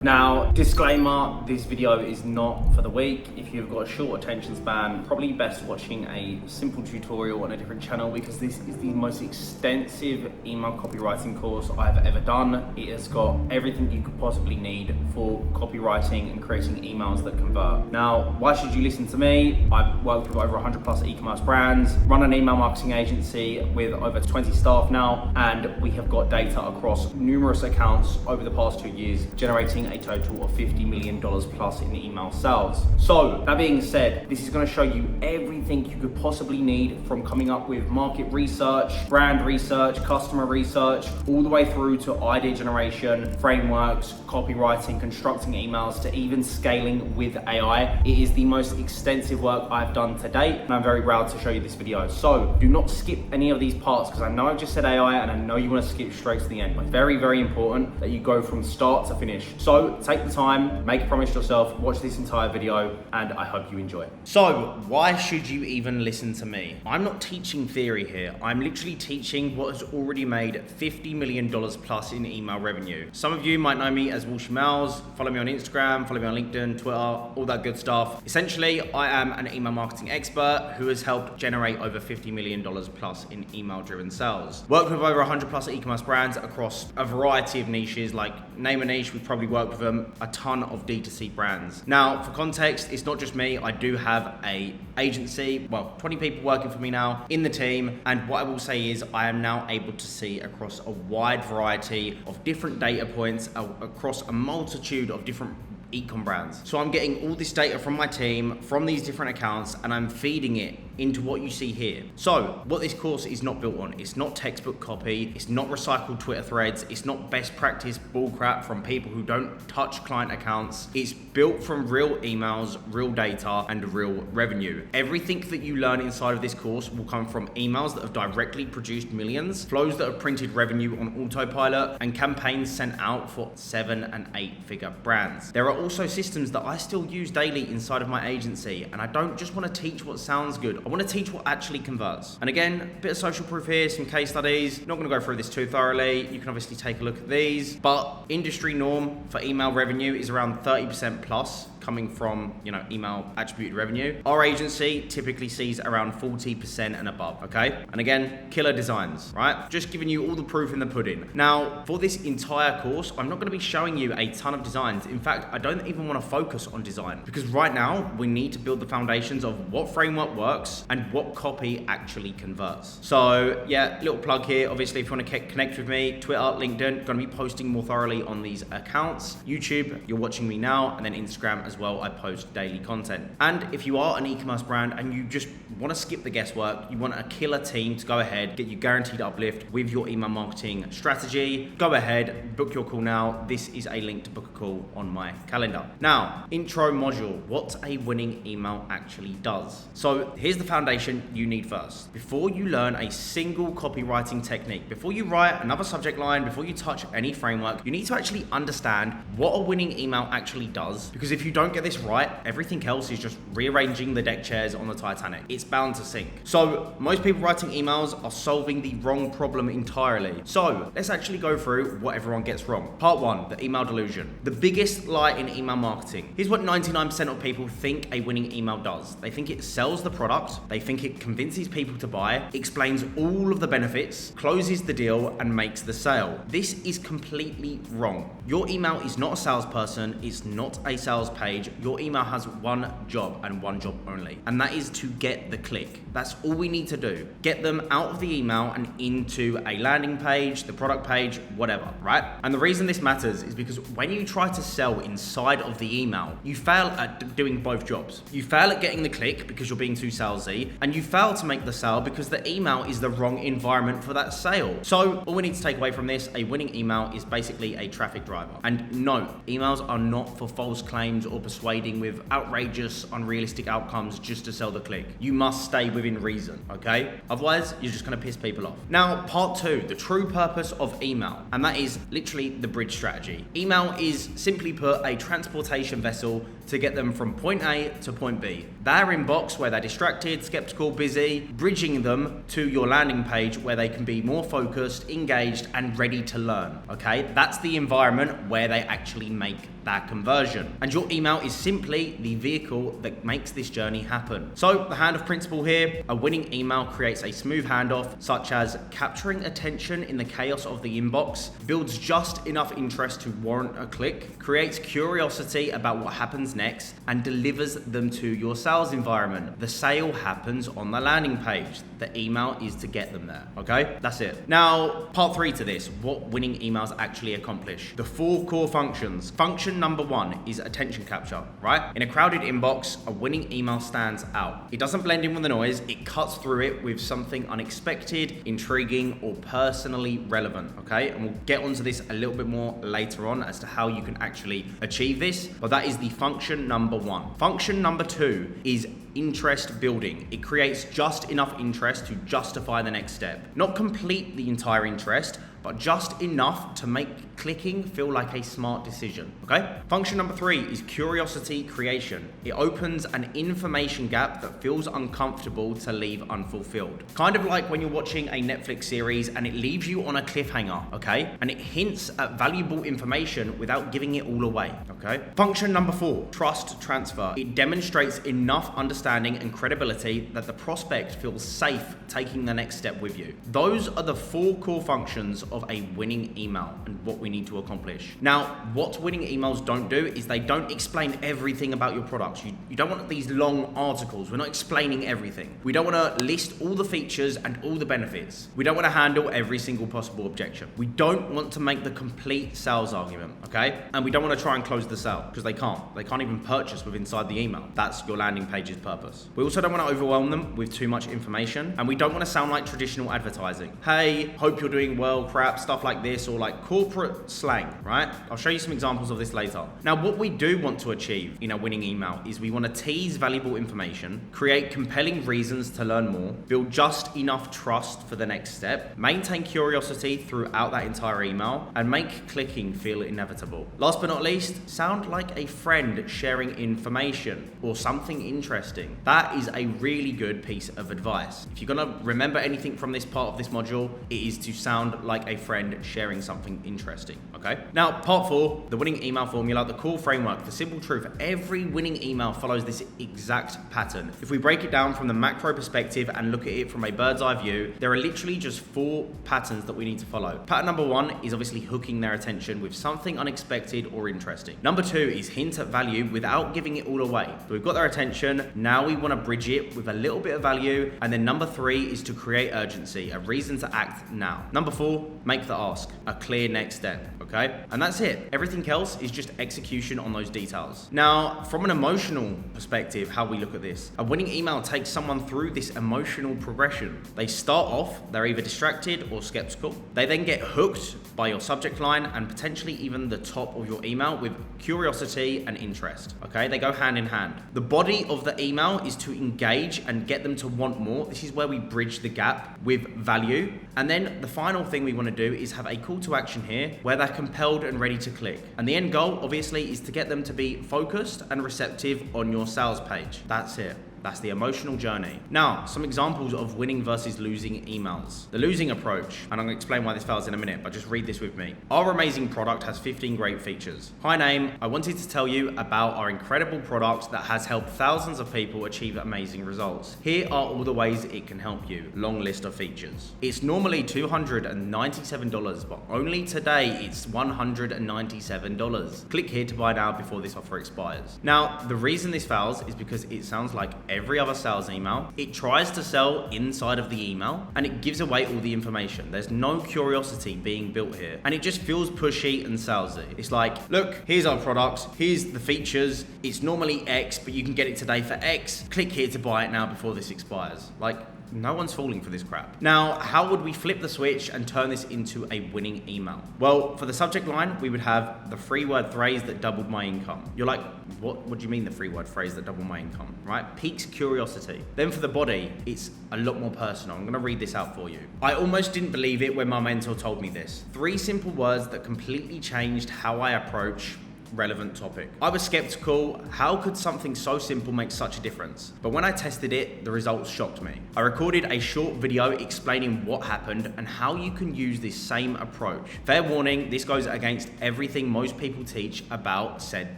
Now, disclaimer, this video is not for the weak. If you've got a short attention span, probably best watching a simple tutorial on a different channel because this is the most extensive email copywriting course I've ever done. It has got everything you could possibly need for copywriting and creating emails that convert. Now, why should you listen to me? I've worked with over 100 plus e-commerce brands, run an email marketing agency with over 20 staff now, and we have got data across numerous accounts over the past 2 years, generating a total of $50 million plus in email sales. So that being said, this is going to show you everything you could possibly need from coming up with market research, brand research, customer research, all the way through to idea generation, frameworks, copywriting, constructing emails, to even scaling with AI. It is the most extensive work I've done to date, and I'm very proud to show you this video. So do not skip any of these parts because I know I've just said AI and I know you want to skip straight to the end, but very, very important that you go from start to finish. So take the time, make a promise to yourself, watch this entire video, and I hope you enjoy. So why should you even listen to me? I'm not teaching theory here. I'm literally teaching what has already made $50 million plus in email revenue. Some of you might know me as Walsh Emails, follow me on Instagram, follow me on LinkedIn, Twitter, all that good stuff. Essentially, I am an email marketing expert who has helped generate over $50 million plus in email driven sales. Worked with over 100 plus e-commerce brands across a variety of niches, like name a niche, we've probably worked with them, a ton of D2C brands. Now, for context, it's not just me. I do have a agency, 20 people working for me now in the team. And what I will say is I am now able to see across a wide variety of different data points across a multitude of different e-com brands. So I'm getting all this data from my team, from these different accounts, and I'm feeding it into what you see here. So what this course is not built on, it's not textbook copy, it's not recycled Twitter threads, it's not best practice bullcrap from people who don't touch client accounts. It's built from real emails, real data, and real revenue. Everything that you learn inside of this course will come from emails that have directly produced millions, flows that have printed revenue on autopilot, and campaigns sent out for 7 and 8 figure brands. There are also systems that I still use daily inside of my agency, and I don't just want to teach what sounds good. I want to teach what actually converts. And again, a bit of social proof here, some case studies. Not going to go through this too thoroughly. You can obviously take a look at these, but industry norm for email revenue is around 30% plus coming from, email attributed revenue. Our agency typically sees around 40% and above, okay? And again, killer designs, right? Just giving you all the proof in the pudding. Now, for this entire course, I'm not going to be showing you a ton of designs. In fact, I don't even want to focus on design because right now we need to build the foundations of what framework works and what copy actually converts. So yeah, little plug here. Obviously, if you want to connect with me, Twitter, LinkedIn, going to be posting more thoroughly on these accounts. YouTube, you're watching me now, and then Instagram as well. I post daily content. And if you are an e-commerce brand and you just want to skip the guesswork, you want a killer team to go ahead, get you guaranteed uplift with your email marketing strategy, go ahead, book your call now. This is a link to book a call on my calendar. Now, intro module, what a winning email actually does. So here's the foundation you need first. Before you learn a single copywriting technique, before you write another subject line, before you touch any framework, you need to actually understand what a winning email actually does. Because if you don't get this right, everything else is just rearranging the deck chairs on the Titanic. It's bound to sink. So most people writing emails are solving the wrong problem entirely. So let's actually go through what everyone gets wrong. Part 1, the email delusion. The biggest lie in email marketing. Here's what 99% of people think a winning email does. They think it sells the product, they think it convinces people to buy, explains all of the benefits, closes the deal, and makes the sale. This is completely wrong. Your email is not a salesperson, it's not a sales page. Your email has one job and one job only, and that is to get the click. That's all we need to do. Get them out of the email and into a landing page, the product page, whatever, right? And the reason this matters is because when you try to sell inside of the email, you fail at doing both jobs. You fail at getting the click because you're being too salesy, and you fail to make the sale because the email is the wrong environment for that sale. So all we need to take away from this, a winning email is basically a traffic driver. And no, emails are not for false claims or persuading with outrageous, unrealistic outcomes just to sell the click. You must stay within reason, okay? Otherwise, you're just gonna piss people off. Now, part 2, the true purpose of email, and that is literally the bridge strategy. Email is simply put a transportation vessel to get them from point A to point B. Their inbox where they're distracted, skeptical, busy, bridging them to your landing page where they can be more focused, engaged, and ready to learn, okay? That's the environment where they actually make that conversion. And your email is simply the vehicle that makes this journey happen. So the handoff principle here, a winning email creates a smooth handoff, such as capturing attention in the chaos of the inbox, builds just enough interest to warrant a click, creates curiosity about what happens next, and delivers them to your sales environment. The sale happens on the landing page. The email is to get them there, okay? That's it. Now, part 3 to this, what winning emails actually accomplish. The 4 core functions. Function number 1 is attention capture, right? In a crowded inbox, a winning email stands out. It doesn't blend in with the noise, it cuts through it with something unexpected, intriguing, or personally relevant, okay? And we'll get onto this a little bit more later on as to how you can actually achieve this, but that is the function number 1. Function number 2 is interest building. It creates just enough interest to justify the next step. Not complete the entire interest, but just enough to make clicking feel like a smart decision, okay? Function number 3 is curiosity creation. It opens an information gap that feels uncomfortable to leave unfulfilled. Kind of like when you're watching a Netflix series and it leaves you on a cliffhanger, okay? And it hints at valuable information without giving it all away, okay? Function number 4, trust transfer. It demonstrates enough understanding and credibility that the prospect feels safe taking the next step with you. Those are the 4 core functions of a winning email and what we need to accomplish. Now, what winning emails don't do is they don't explain everything about your products. You don't want these long articles. We're not explaining everything. We don't want to list all the features and all the benefits. We don't want to handle every single possible objection. We don't want to make the complete sales argument, okay? And we don't want to try and close the sale because they can't. They can't even purchase with inside the email. That's your landing page's purpose. We also don't want to overwhelm them with too much information, and we don't want to sound like traditional advertising. Hey, hope you're doing well, crap, stuff like this, or like corporate slang, right? I'll show you some examples of this later. Now, what we do want to achieve in a winning email is we want to tease valuable information, create compelling reasons to learn more, build just enough trust for the next step, maintain curiosity throughout that entire email, and make clicking feel inevitable. Last but not least, sound like a friend sharing information or something interesting. That is a really good piece of advice. If you're gonna remember anything from this part of this module, it is to sound like a friend sharing something interesting, okay? Now, part 4, the winning email formula, the core framework, the simple truth. Every winning email follows this exact pattern. If we break it down from the macro perspective and look at it from a bird's eye view, there are literally just 4 patterns that we need to follow. Pattern number 1 is obviously hooking their attention with something unexpected or interesting. Number 2 is hint at value without giving it all away. So we've got their attention, now we want to bridge it with a little bit of value, and then number 3 is to create urgency, a reason to act now. Number 4, make the ask, a clear next step, okay? And that's it. Everything else is just execution on those details. Now, from an emotional perspective, how we look at this, a winning email takes someone through this emotional progression. They start off, they're either distracted or skeptical. They then get hooked by your subject line and potentially even the top of your email with curiosity and interest, okay? They go hand in hand. The body of the email is to engage and get them to want more. This is where we bridge the gap with value. And then the final thing we want to do is have a call to action here where they're compelled and ready to click. And the end goal, obviously, is to get them to be focused and receptive on your sales page. That's it. That's the emotional journey. Now, some examples of winning versus losing emails. The losing approach, and I'm gonna explain why this fails in a minute, but just read this with me. Our amazing product has 15 great features. Hi name, I wanted to tell you about our incredible product that has helped thousands of people achieve amazing results. Here are all the ways it can help you. Long list of features. It's normally $297, but only today it's $197. Click here to buy now before this offer expires. Now, the reason this fails is because it sounds like every other sales email. It tries to sell inside of the email and it gives away all the information. There's no curiosity being built here. And it just feels pushy and salesy. It's like, look, here's our products, here's the features. It's normally X, but you can get it today for X. Click here to buy it now before this expires. Like, no one's falling for this crap. Now, how would we flip the switch and turn this into a winning email? Well, for the subject line, we would have the 3-word phrase that doubled my income. You're like, what do you mean the 3-word phrase that doubled my income, right? Piques curiosity. Then for the body, it's a lot more personal. I'm gonna read this out for you. I almost didn't believe it when my mentor told me this. 3 simple words that completely changed how I approach relevant topic. I was skeptical, how could something so simple make such a difference? But when I tested it, the results shocked me. I recorded a short video explaining what happened and how you can use this same approach. Fair warning, this goes against everything most people teach about said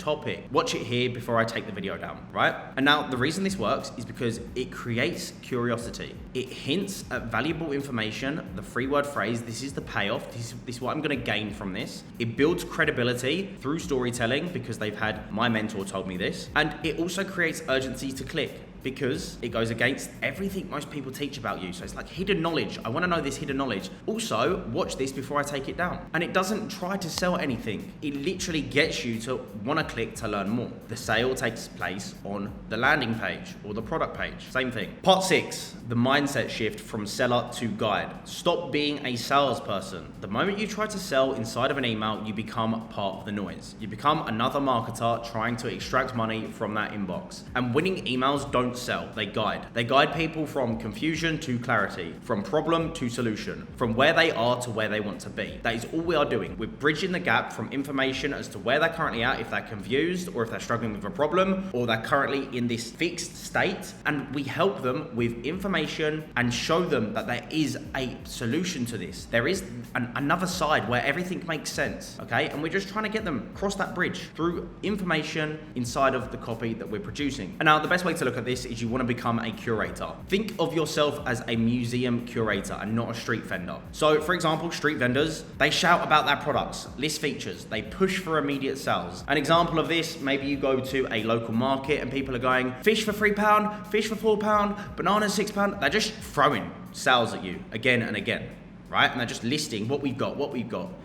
topic. Watch it here before I take the video down, right? And now the reason this works is because it creates curiosity. It hints at valuable information, the 3-word phrase, this is the payoff, this is what I'm gonna gain from this. It builds credibility through storytelling because they've had my mentor told me this. And it also creates urgency to click, because it goes against everything most people teach about you. So it's like hidden knowledge. I want to know this hidden knowledge. Also, watch this before I take it down. And it doesn't try to sell anything. It literally gets you to want to click to learn more. The sale takes place on the landing page or the product page. Same thing. Part 6, the mindset shift from seller to guide. Stop being a salesperson. The moment you try to sell inside of an email, you become part of the noise. You become another marketer trying to extract money from that inbox. And winning emails don't sell, they guide. They guide people from confusion to clarity, from problem to solution, from where they are to where they want to be. That is all we are doing. We're bridging the gap from information as to where they're currently at, if they're confused or if they're struggling with a problem or they're currently in this fixed state, and we help them with information and show them that there is a solution to this. There is another side where everything makes sense, okay? And we're just trying to get them across that bridge through information inside of the copy that we're producing. And now the best way to look at this is you want to become a curator. Think of yourself as a museum curator and not a street vendor. So for example, street vendors, they shout about their products, list features, they push for immediate sales. An example of this, maybe you go to a local market and people are going, fish for £3, fish for £4, bananas £6. They're just throwing sales at you again and again, right? And they're just listing what we've got.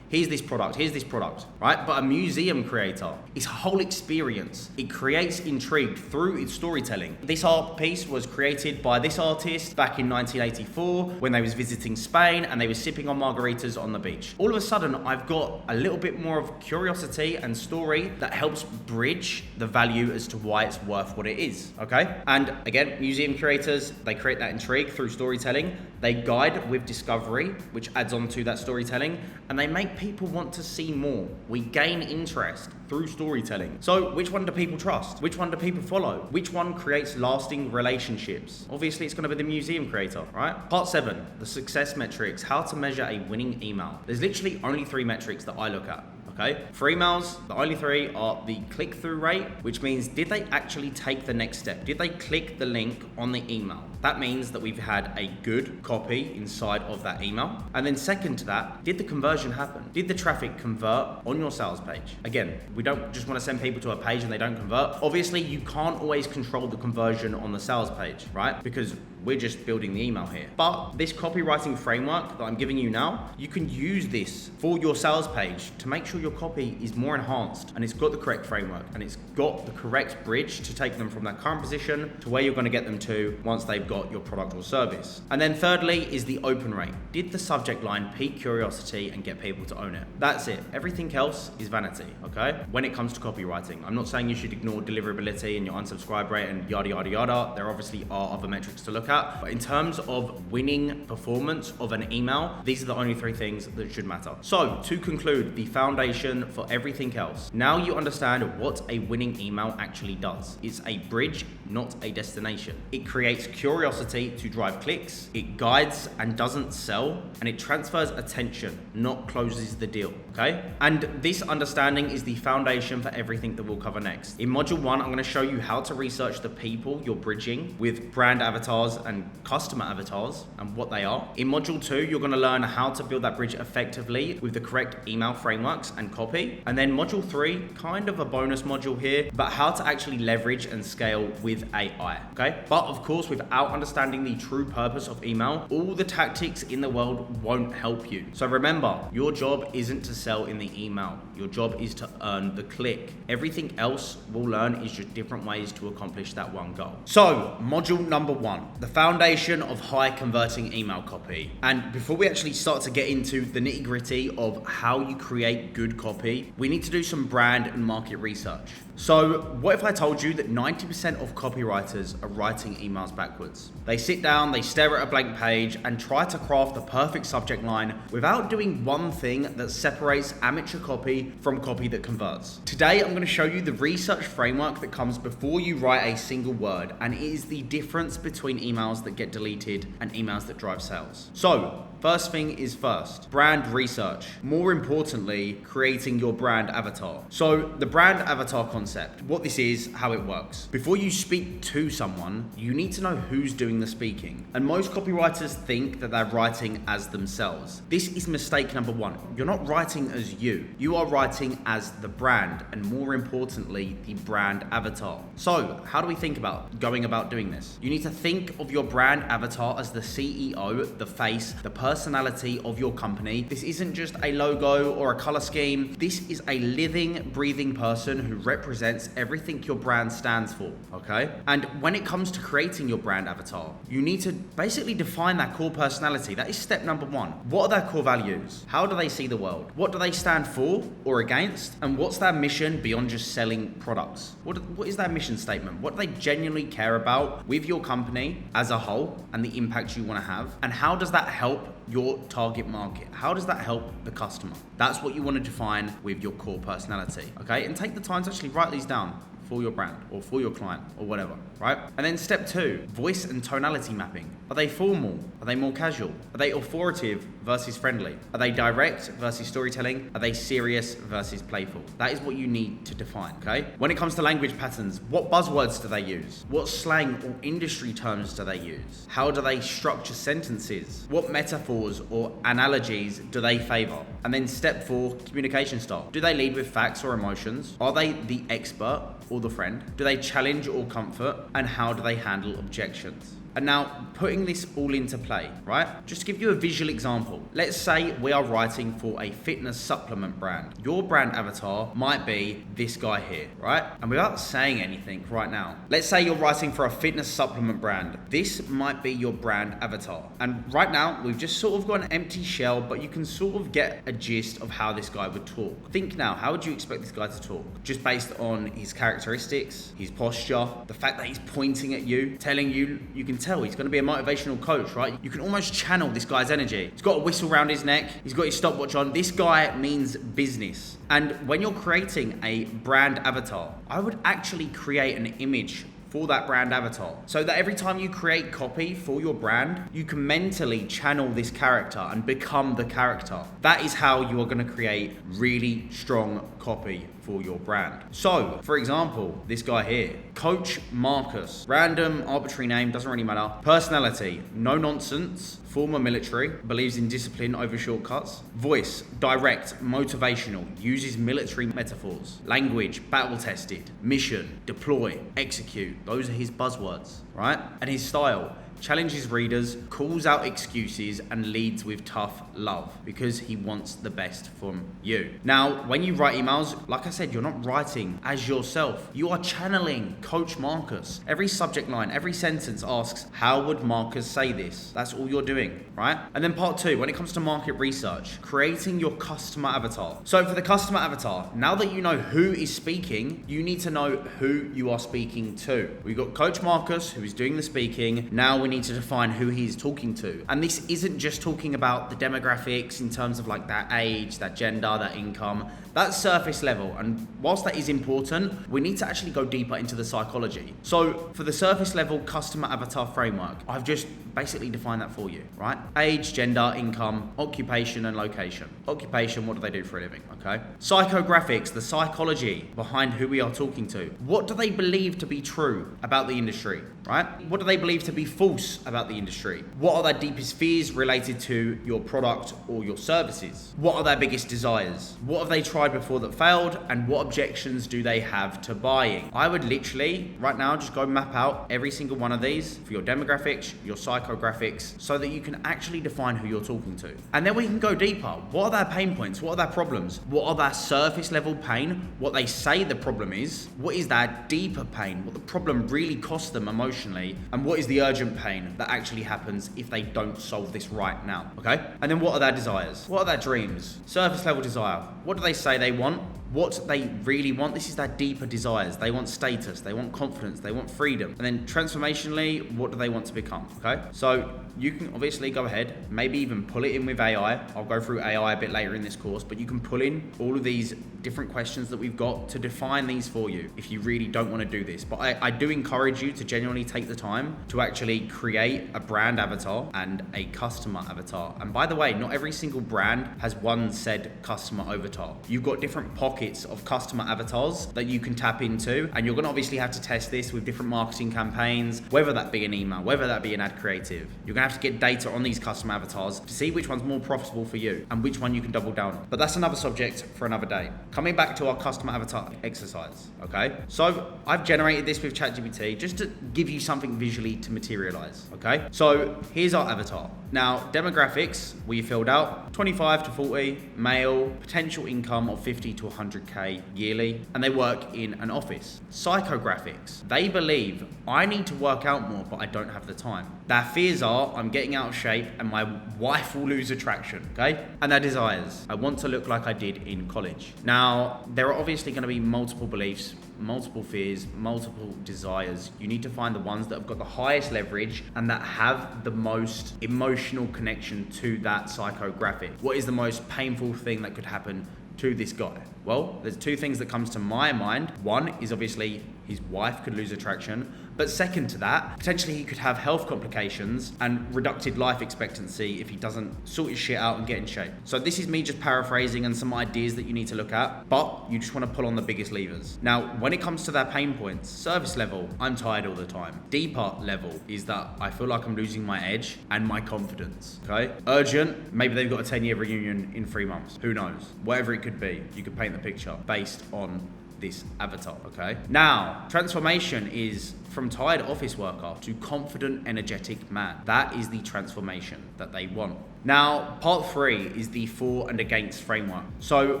Here's this product, right? But a museum creator, it's a whole experience. It creates intrigue through its storytelling. This art piece was created by this artist back in 1984 when they was visiting Spain and they were sipping on margaritas on the beach. All of a sudden, I've got a little bit more of curiosity and story that helps bridge the value as to why it's worth what it is, okay? And again, museum curators, they create that intrigue through storytelling. They guide with discovery, which adds on to that storytelling, and they make people want to see more. We gain interest through storytelling. So which one do people trust? Which one do people follow? Which one creates lasting relationships? Obviously, it's going to be the museum creator, right? Part 7, the success metrics, how to measure a winning email. There's literally only 3 metrics that I look at. Okay, for emails, the only 3 are the click-through rate, which means did they actually take the next step? Did they click the link on the email? That means that we've had a good copy inside of that email. And then second to that, did the conversion happen? Did the traffic convert on your sales page? Again, we don't just want to send people to a page and they don't convert. Obviously, you can't always control the conversion on the sales page, right? Because we're just building the email here. But this copywriting framework that I'm giving you now, you can use this for your sales page to make sure your copy is more enhanced and it's got the correct framework and it's got the correct bridge to take them from that current position to where you're going to get them to once they've got your product or service. And then thirdly is the open rate. Did the subject line pique curiosity and get people to own it? That's it. Everything else is vanity, okay? When it comes to copywriting, I'm not saying you should ignore deliverability and your unsubscribe rate and yada, yada, yada. There obviously are other metrics to look at. But in terms of winning performance of an email, these are the only 3 things that should matter. So to conclude, the foundation for everything else. Now you understand what a winning email actually does. It's a bridge, not a destination. It creates curiosity to drive clicks. It guides and doesn't sell, and it transfers attention, not closes the deal, okay? And this understanding is the foundation for everything that we'll cover next. In module 1, I'm gonna show you how to research the people you're bridging with brand avatars and customer avatars and what they are. In module 2, you're going to learn how to build that bridge effectively with the correct email frameworks and copy. And then module 3, kind of a bonus module here, but how to actually leverage and scale with AI, okay? But of course, without understanding the true purpose of email, all the tactics in the world won't help you. So remember, your job isn't to sell in the email. Your job is to earn the click. Everything else we'll learn is just different ways to accomplish that one goal. So module number 1, the foundation of high converting email copy. And before we actually start to get into the nitty gritty of how you create good copy, we need to do some brand and market research. So what if I told you that 90% of copywriters are writing emails backwards? hundreds. They sit down, they stare at a blank page and try to craft the perfect subject line without doing one thing that separates amateur copy from copy that converts. Today, I'm going to show you the research framework that comes before you write a single word, and it is the difference between emails that get deleted and emails that drive sales. So, first thing is first, brand research. More importantly, creating your brand avatar. So the brand avatar concept, what this is, how it works. Before you speak to someone, you need to know who's doing the speaking. And most copywriters think that they're writing as themselves. This is mistake number one. You're not writing as you. You are writing as the brand, and more importantly, the brand avatar. So how do we think about going about doing this? You need to think of your brand avatar as the CEO, the face, the personality of your company. This isn't just a logo or a color scheme. This is a living, breathing person who represents everything your brand stands for, okay? And when it comes to creating your brand avatar, you need to basically define that core personality. That is step number one. What are their core values? How do they see the world? What do they stand for or against? And what's their mission beyond just selling products? What is their mission statement? What do they genuinely care about with your company as a whole and the impact you want to have? And how does that help your target market? How does that help the customer? That's what you want to define with your core personality, okay? And take the time to actually write these down for your brand or for your client or whatever, right? And then step two, voice and tonality mapping. Are they formal? Are they more casual? Are they authoritative versus friendly? Are they direct versus storytelling? Are they serious versus playful? That is what you need to define, okay? When it comes to language patterns, what buzzwords do they use? What slang or industry terms do they use? How do they structure sentences? What metaphors or analogies do they favor? And then step four, communication style. Do they lead with facts or emotions? Are they the expert or the friend? Do they challenge or comfort? And how do they handle objections? And now, putting this all into play, right? Just to give you a visual example. Let's say we are writing for a fitness supplement brand. Your brand avatar might be this guy here, right? And without saying anything right now, let's say you're writing for a fitness supplement brand. This might be your brand avatar. And right now, we've just sort of got an empty shell, but you can sort of get a gist of how this guy would talk. Think now, how would you expect this guy to talk? Just based on his characteristics, his posture, the fact that he's pointing at you, telling you, you can tell he's going to be a motivational coach, right? You can almost channel this guy's energy. He's got a whistle around his neck. He's got his stopwatch on. This guy means business. And when you're creating a brand avatar, I would actually create an image for that brand avatar, so that every time you create copy for your brand, you can mentally channel this character and become the character. That is how you are going to create really strong copy for your brand. So, for example, this guy here, Coach Marcus, random arbitrary name, doesn't really matter. Personality, no nonsense, former military, believes in discipline over shortcuts. Voice, direct, motivational, uses military metaphors. Language, battle tested. Mission, deploy, execute. Those are his buzzwords, right? And his style, challenges readers, calls out excuses, and leads with tough love because he wants the best from you. Now, when you write emails, like I said, you're not writing as yourself. You are channeling Coach Marcus. Every subject line, every sentence asks, how would Marcus say this? That's all you're doing, right? And then part two, when it comes to market research, creating your customer avatar. So for the customer avatar, now that you know who is speaking, you need to know who you are speaking to. We've got Coach Marcus, who is doing the speaking. Now we need to define who he's talking to. And this isn't just talking about the demographics in terms of like that age, that gender, that income. That's surface level. And whilst that is important, we need to actually go deeper into the psychology. So for the surface level customer avatar framework, I've just basically defined that for you, right? Age, gender, income, occupation, and location. Occupation, what do they do for a living, okay? Psychographics, the psychology behind who we are talking to. What do they believe to be true about the industry, right? What do they believe to be false about the industry? What are their deepest fears related to your product or your services? What are their biggest desires? What have they tried before that failed? And what objections do they have to buying? I would literally, right now, just go map out every single one of these for your demographics, your psychographics, so that you can actually define who you're talking to. And then we can go deeper. What are their pain points? What are their problems? What are their surface level pain? What they say the problem is? What is their deeper pain? What the problem really costs them emotionally? And what is the urgent pain that actually happens if they don't solve this right now, okay? And then what are their desires? What are their dreams? Surface level desire. What do they say they want? what they really want. This is their deeper desires. They want status, they want confidence, they want freedom. And then transformationally, what do they want to become? Okay, so you can obviously go ahead, maybe even pull it in with AI. I'll go through AI a bit later in this course, but you can pull in all of these different questions that we've got to define these for you if you really don't want to do this. But I do encourage you to genuinely take the time to actually create a brand avatar and a customer avatar. And by the way, not every single brand has one said customer avatar. You've got different pockets of customer avatars that you can tap into, and you're going to obviously have to test this with different marketing campaigns, whether that be an email, whether that be an ad creative. You're going to have to get data on these customer avatars to see which one's more profitable for you and which one you can double down on. But that's another subject for another day. Coming back to our customer avatar exercise, okay? So I've generated this with ChatGPT just to give you something visually to materialize, okay? So here's our avatar. Now, demographics, we filled out 25 to 40, male, potential income of 50 to 100K yearly, and they work in an office. Psychographics, they believe I need to work out more, but I don't have the time. Their fears are I'm getting out of shape and my wife will lose attraction, okay? And their desires, I want to look like I did in college. Now, there are obviously going to be multiple beliefs, multiple fears, multiple desires. You need to find the ones that have got the highest leverage and that have the most emotional connection to that psychographic. What is the most painful thing that could happen to this guy? Well, there's two things that comes to my mind. One is obviously his wife could lose attraction, but second to that, potentially he could have health complications and reduced life expectancy if he doesn't sort his shit out and get in shape. So this is me just paraphrasing and some ideas that you need to look at, but you just want to pull on the biggest levers. Now, when it comes to their pain points, service level, I'm tired all the time. Deeper level is that I feel like I'm losing my edge and my confidence, okay? Urgent, maybe they've got a 10-year reunion in 3 months. Who knows? Whatever it could be, you could paint the picture based on this avatar, okay? Now, transformation is from tired office worker to confident, energetic man. That is the transformation that they want. Now, part 3 is the for and against framework. So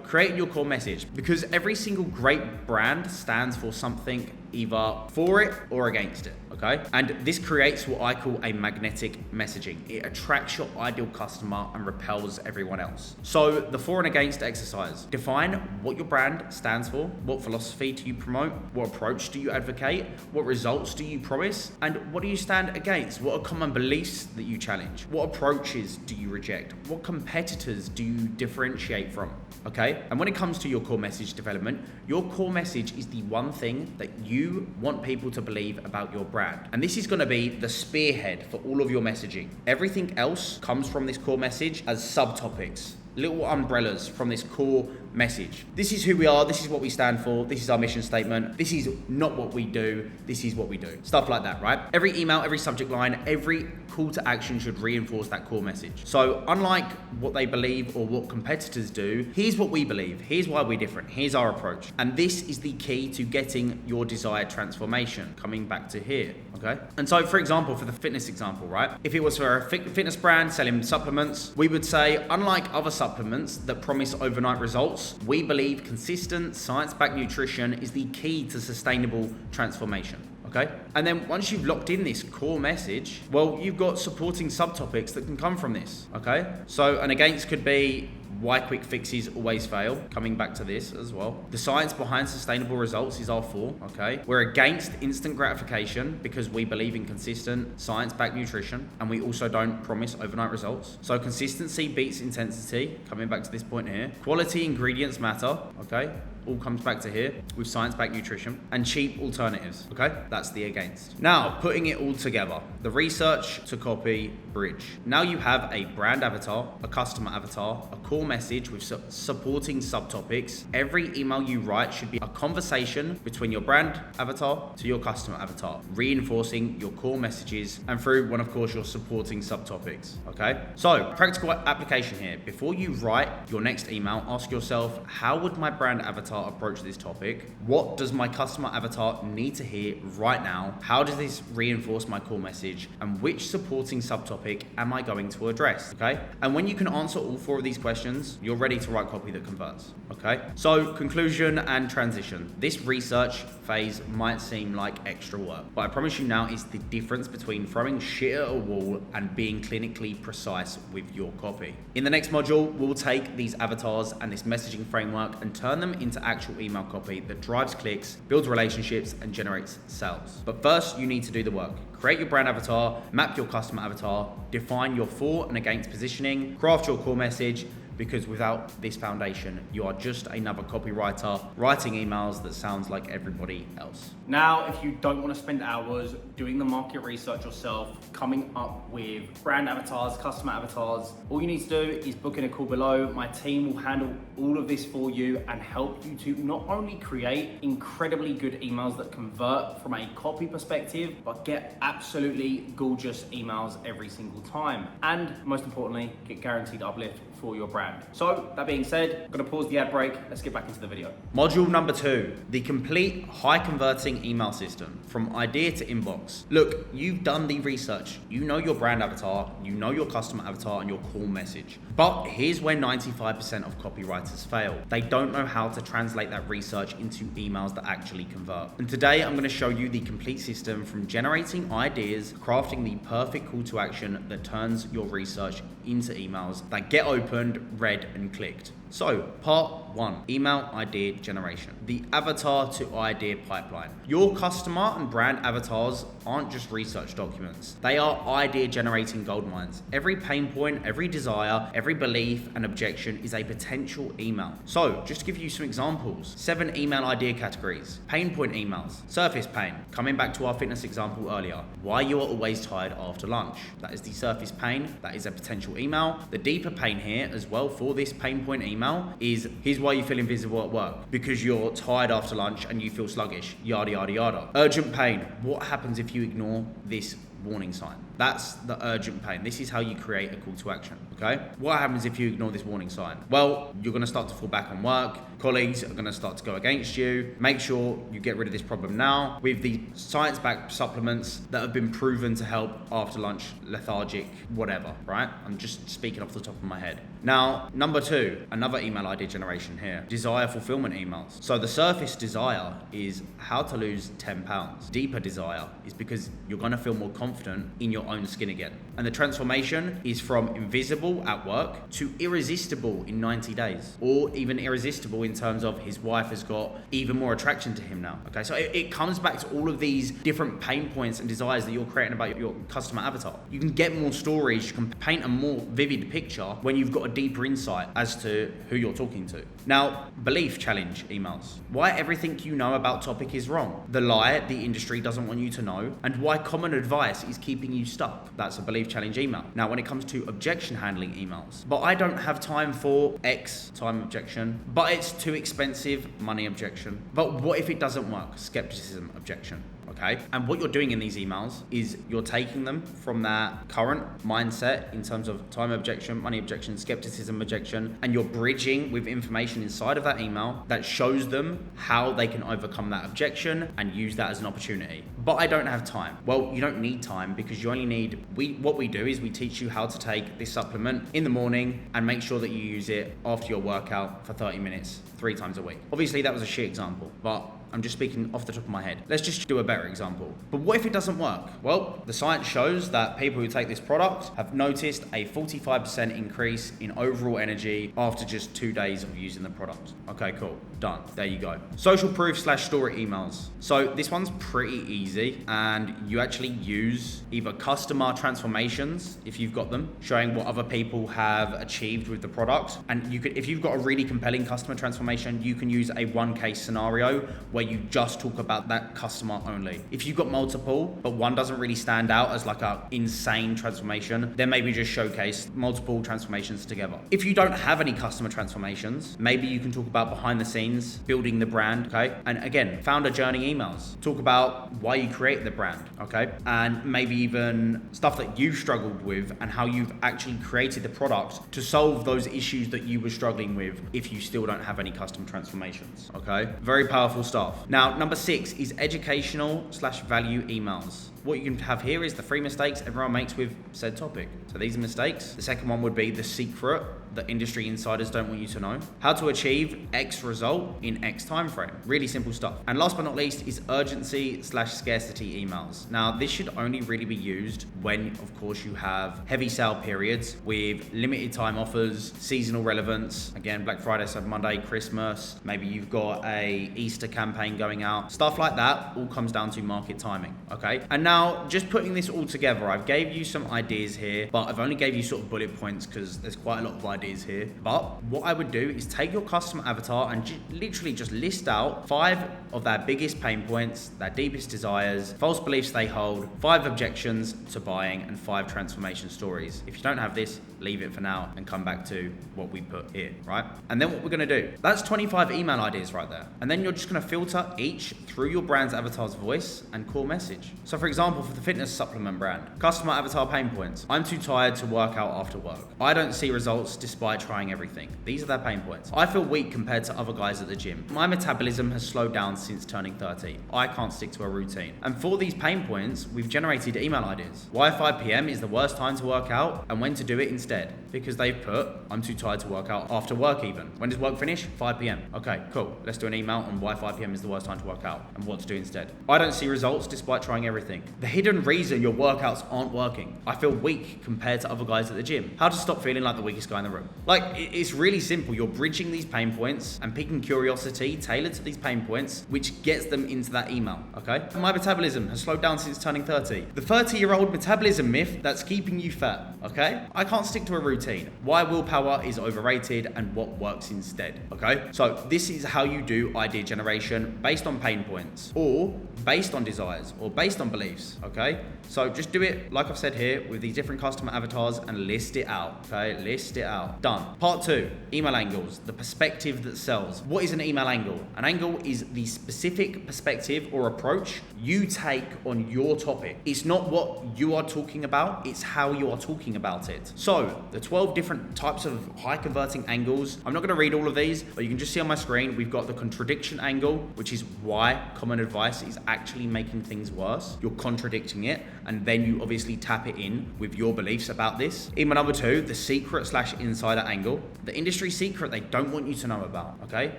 create your core message, because every single great brand stands for something either for it or against it, okay? And this creates what I call a magnetic messaging. It attracts your ideal customer and repels everyone else. So the for and against exercise, define what your brand stands for, what philosophy do you promote, what approach do you advocate, what results do you promise, and what do you stand against? What are common beliefs that you challenge? What approaches do you reject? What competitors do you differentiate from? Okay? And when it comes to your core message development, your core message is the one thing that you want people to believe about your brand. And this is going to be the spearhead for all of your messaging. Everything else comes from this core message as subtopics, little umbrellas from this core message. This is who we are, this is what we stand for, this is our mission statement, this is not what we do, this is what we do. Stuff like that, right? Every email, every subject line, every call to action should reinforce that core message. So unlike what they believe or what competitors do, here's what we believe, here's why we're different, here's our approach. And this is the key to getting your desired transformation, coming back to here, okay? And so for example, for the fitness example, right? If it was for a fitness brand selling supplements, we would say, unlike other supplements that promise overnight results, we believe consistent, science-backed nutrition is the key to sustainable transformation. Okay? And then once you've locked in this core message, well, you've got supporting subtopics that can come from this. Okay? So an against could be why quick fixes always fail, coming back to this as well. The science behind sustainable results is our for, okay? We're against instant gratification because we believe in consistent, science-backed nutrition, and we also don't promise overnight results. So consistency beats intensity, coming back to this point here. Quality ingredients matter, okay? All comes back to here with science-backed nutrition, and cheap alternatives, okay? That's the against. Now, putting it all together, the research to copy bridge. Now you have a brand avatar, a customer avatar, a core message with supporting subtopics. Every email you write should be a conversation between your brand avatar to your customer avatar, reinforcing your core messages and through one, of course, your supporting subtopics, okay? So, practical application here. Before you write your next email, ask yourself, how would my brand avatar approach this topic? What does my customer avatar need to hear right now? How does this reinforce my core message? And which supporting subtopic am I going to address? Okay? And when you can answer all 4 of these questions, you're ready to write copy that converts. Okay? So, conclusion and transition. This research phase might seem like extra work, but I promise you now it's the difference between throwing shit at a wall and being clinically precise with your copy. In the next module, we'll take these avatars and this messaging framework and turn them into actual email copy that drives clicks, builds relationships, and generates sales. But first, you need to do the work. Create your brand avatar, map your customer avatar, define your for and against positioning, craft your core message, because without this foundation, you are just another copywriter writing emails that sounds like everybody else. Now, if you don't want to spend hours doing the market research yourself, coming up with brand avatars, customer avatars, all you need to do is book in a call below. My team will handle all of this for you and help you to not only create incredibly good emails that convert from a copy perspective, but get absolutely gorgeous emails every single time. And most importantly, get guaranteed uplift for your brand. So that being said, I'm gonna pause the ad break. Let's get back into the video. Module number 2, the complete high converting email system from idea to inbox. Look, you've done the research. You know your brand avatar, you know your customer avatar and your core message. But here's where 95% of copywriters fail. They don't know how to translate that research into emails that actually convert. And today I'm gonna show you the complete system from generating ideas, crafting the perfect call to action that turns your research into emails that get opened, read, and clicked. So, part 1, email idea generation. The avatar to idea pipeline. Your customer and brand avatars aren't just research documents. They are idea generating goldmines. Every pain point, every desire, every belief and objection is a potential email. So, just to give you some examples, 7 email idea categories. Pain point emails. Surface pain. Coming back to our fitness example earlier. Why you are always tired after lunch. That is the surface pain. That is a potential email. The deeper pain here as well for this pain point email is here's why you feel invisible at work, because you're tired after lunch and you feel sluggish, yada yada yada. Urgent pain, what happens if you ignore this warning sign? That's the urgent pain. This is how you create a call to action, okay? What happens if you ignore this warning sign? Well, you're gonna start to fall back on work, colleagues are gonna start to go against you. Make sure you get rid of this problem now with the science-backed supplements that have been proven to help after lunch, lethargic, whatever, right? I'm just speaking off the top of my head. Now, number 2, another email idea generation here, desire fulfillment emails. So the surface desire is how to lose 10 pounds. Deeper desire is because you're gonna feel more confident in your own skin again. And the transformation is from invisible at work to irresistible in 90 days, or even irresistible in terms of his wife has got even more attraction to him now. Okay, so it comes back to all of these different pain points and desires that you're creating about your customer avatar. You can get more stories, you can paint a more vivid picture when you've got a deeper insight as to who you're talking to. Now, belief challenge emails. Why everything you know about topic is wrong. The lie the industry doesn't want you to know, and why common advice is keeping you stuck. That's a belief challenge email. Now, when it comes to objection handling emails, but I don't have time for X, time objection, but it's too expensive, money objection. But what if it doesn't work? Skepticism objection. Okay. And what you're doing in these emails is you're taking them from that current mindset in terms of time objection, money objection, skepticism objection, and you're bridging with information inside of that email that shows them how they can overcome that objection and use that as an opportunity. But I don't have time. Well, you don't need time because you only need, what we do is we teach you how to take this supplement in the morning and make sure that you use it after your workout for 30 minutes, 3 times a week. Obviously that was a shit example, but I'm just speaking off the top of my head. Let's just do a better example. But what if it doesn't work? Well, the science shows that people who take this product have noticed a 45% increase in overall energy after just 2 days of using the product. Okay, cool. Done. There you go. Social proof / story emails. So this one's pretty easy, and you actually use either customer transformations, if you've got them, showing what other people have achieved with the product. And you could, if you've got a really compelling customer transformation, you can use a 1-case scenario where you just talk about that customer only. If you've got multiple, but one doesn't really stand out as like a insane transformation, then maybe just showcase multiple transformations together. If you don't have any customer transformations, maybe you can talk about behind the scenes, building the brand, okay? And again, founder journey emails. Talk about why you created the brand, okay? And maybe even stuff that you've struggled with and how you've actually created the product to solve those issues that you were struggling with if you still don't have any custom transformations, okay? Very powerful stuff. Now, number 6 is educational / value emails. What you can have here is the 3 mistakes everyone makes with said topic. So these are mistakes. The second one would be the secret that industry insiders don't want you to know. How to achieve X result in X time frame. Really simple stuff. And last but not least is urgency/scarcity emails. Now, this should only really be used when, of course, you have heavy sale periods with limited time offers, seasonal relevance. Again, Black Friday, Cyber Monday, Christmas. Maybe you've got a Easter campaign going out. Stuff like that all comes down to market timing, okay? And now, just putting this all together, I've gave you some ideas here, but I've only gave you sort of bullet points because there's quite a lot of ideas here. But what I would do is take your customer avatar and literally just list out 5 of their biggest pain points, their deepest desires, false beliefs they hold, 5 objections to buying, and 5 transformation stories. If you don't have this, leave it for now and come back to what we put here, right? And then what we're gonna do, that's 25 email ideas right there. And then you're just gonna filter each through your brand's avatar's voice and core message. So for example, for the fitness supplement brand, customer avatar pain points. I'm too tired to work out after work. I don't see results despite trying everything. These are their pain points. I feel weak compared to other guys at the gym. My metabolism has slowed down since turning 30. I can't stick to a routine. And for these pain points, we've generated email ideas. Why 5 p.m. is the worst time to work out and when to do it instead. Because they've put, I'm too tired to work out after work even. When does work finish? 5 p.m. Okay, cool. Let's do an email on why 5 p.m. is the worst time to work out and what to do instead. I don't see results despite trying everything. The hidden reason your workouts aren't working. I feel weak compared to other guys at the gym. How to stop feeling like the weakest guy in the room. Like, it's really simple. You're bridging these pain points and picking curiosity tailored to these pain points, which gets them into that email, okay? My metabolism has slowed down since turning 30. The 30-year-old metabolism myth that's keeping you fat, okay? I can't stick to a routine. Why willpower is overrated and what works instead, okay? So this is how you do idea generation based on pain points or based on desires or based on beliefs, okay? So just do it, like I've said here, with these different customer avatars and list it out, okay? List it out. Done. Part 2, email angles, the perspective that sells. What is an email angle? An angle is the specific perspective or approach you take on your topic. It's not what you are talking about, it's how you are talking about it. So the 12 different types of high converting angles, I'm not gonna read all of these, but you can just see on my screen, we've got the contradiction angle, which is why common advice is actually making things worse. You're contradicting it, and then you obviously tap it in with your beliefs about this. Email number 2, the secret/insider angle, the industry secret they don't want you to know about, okay?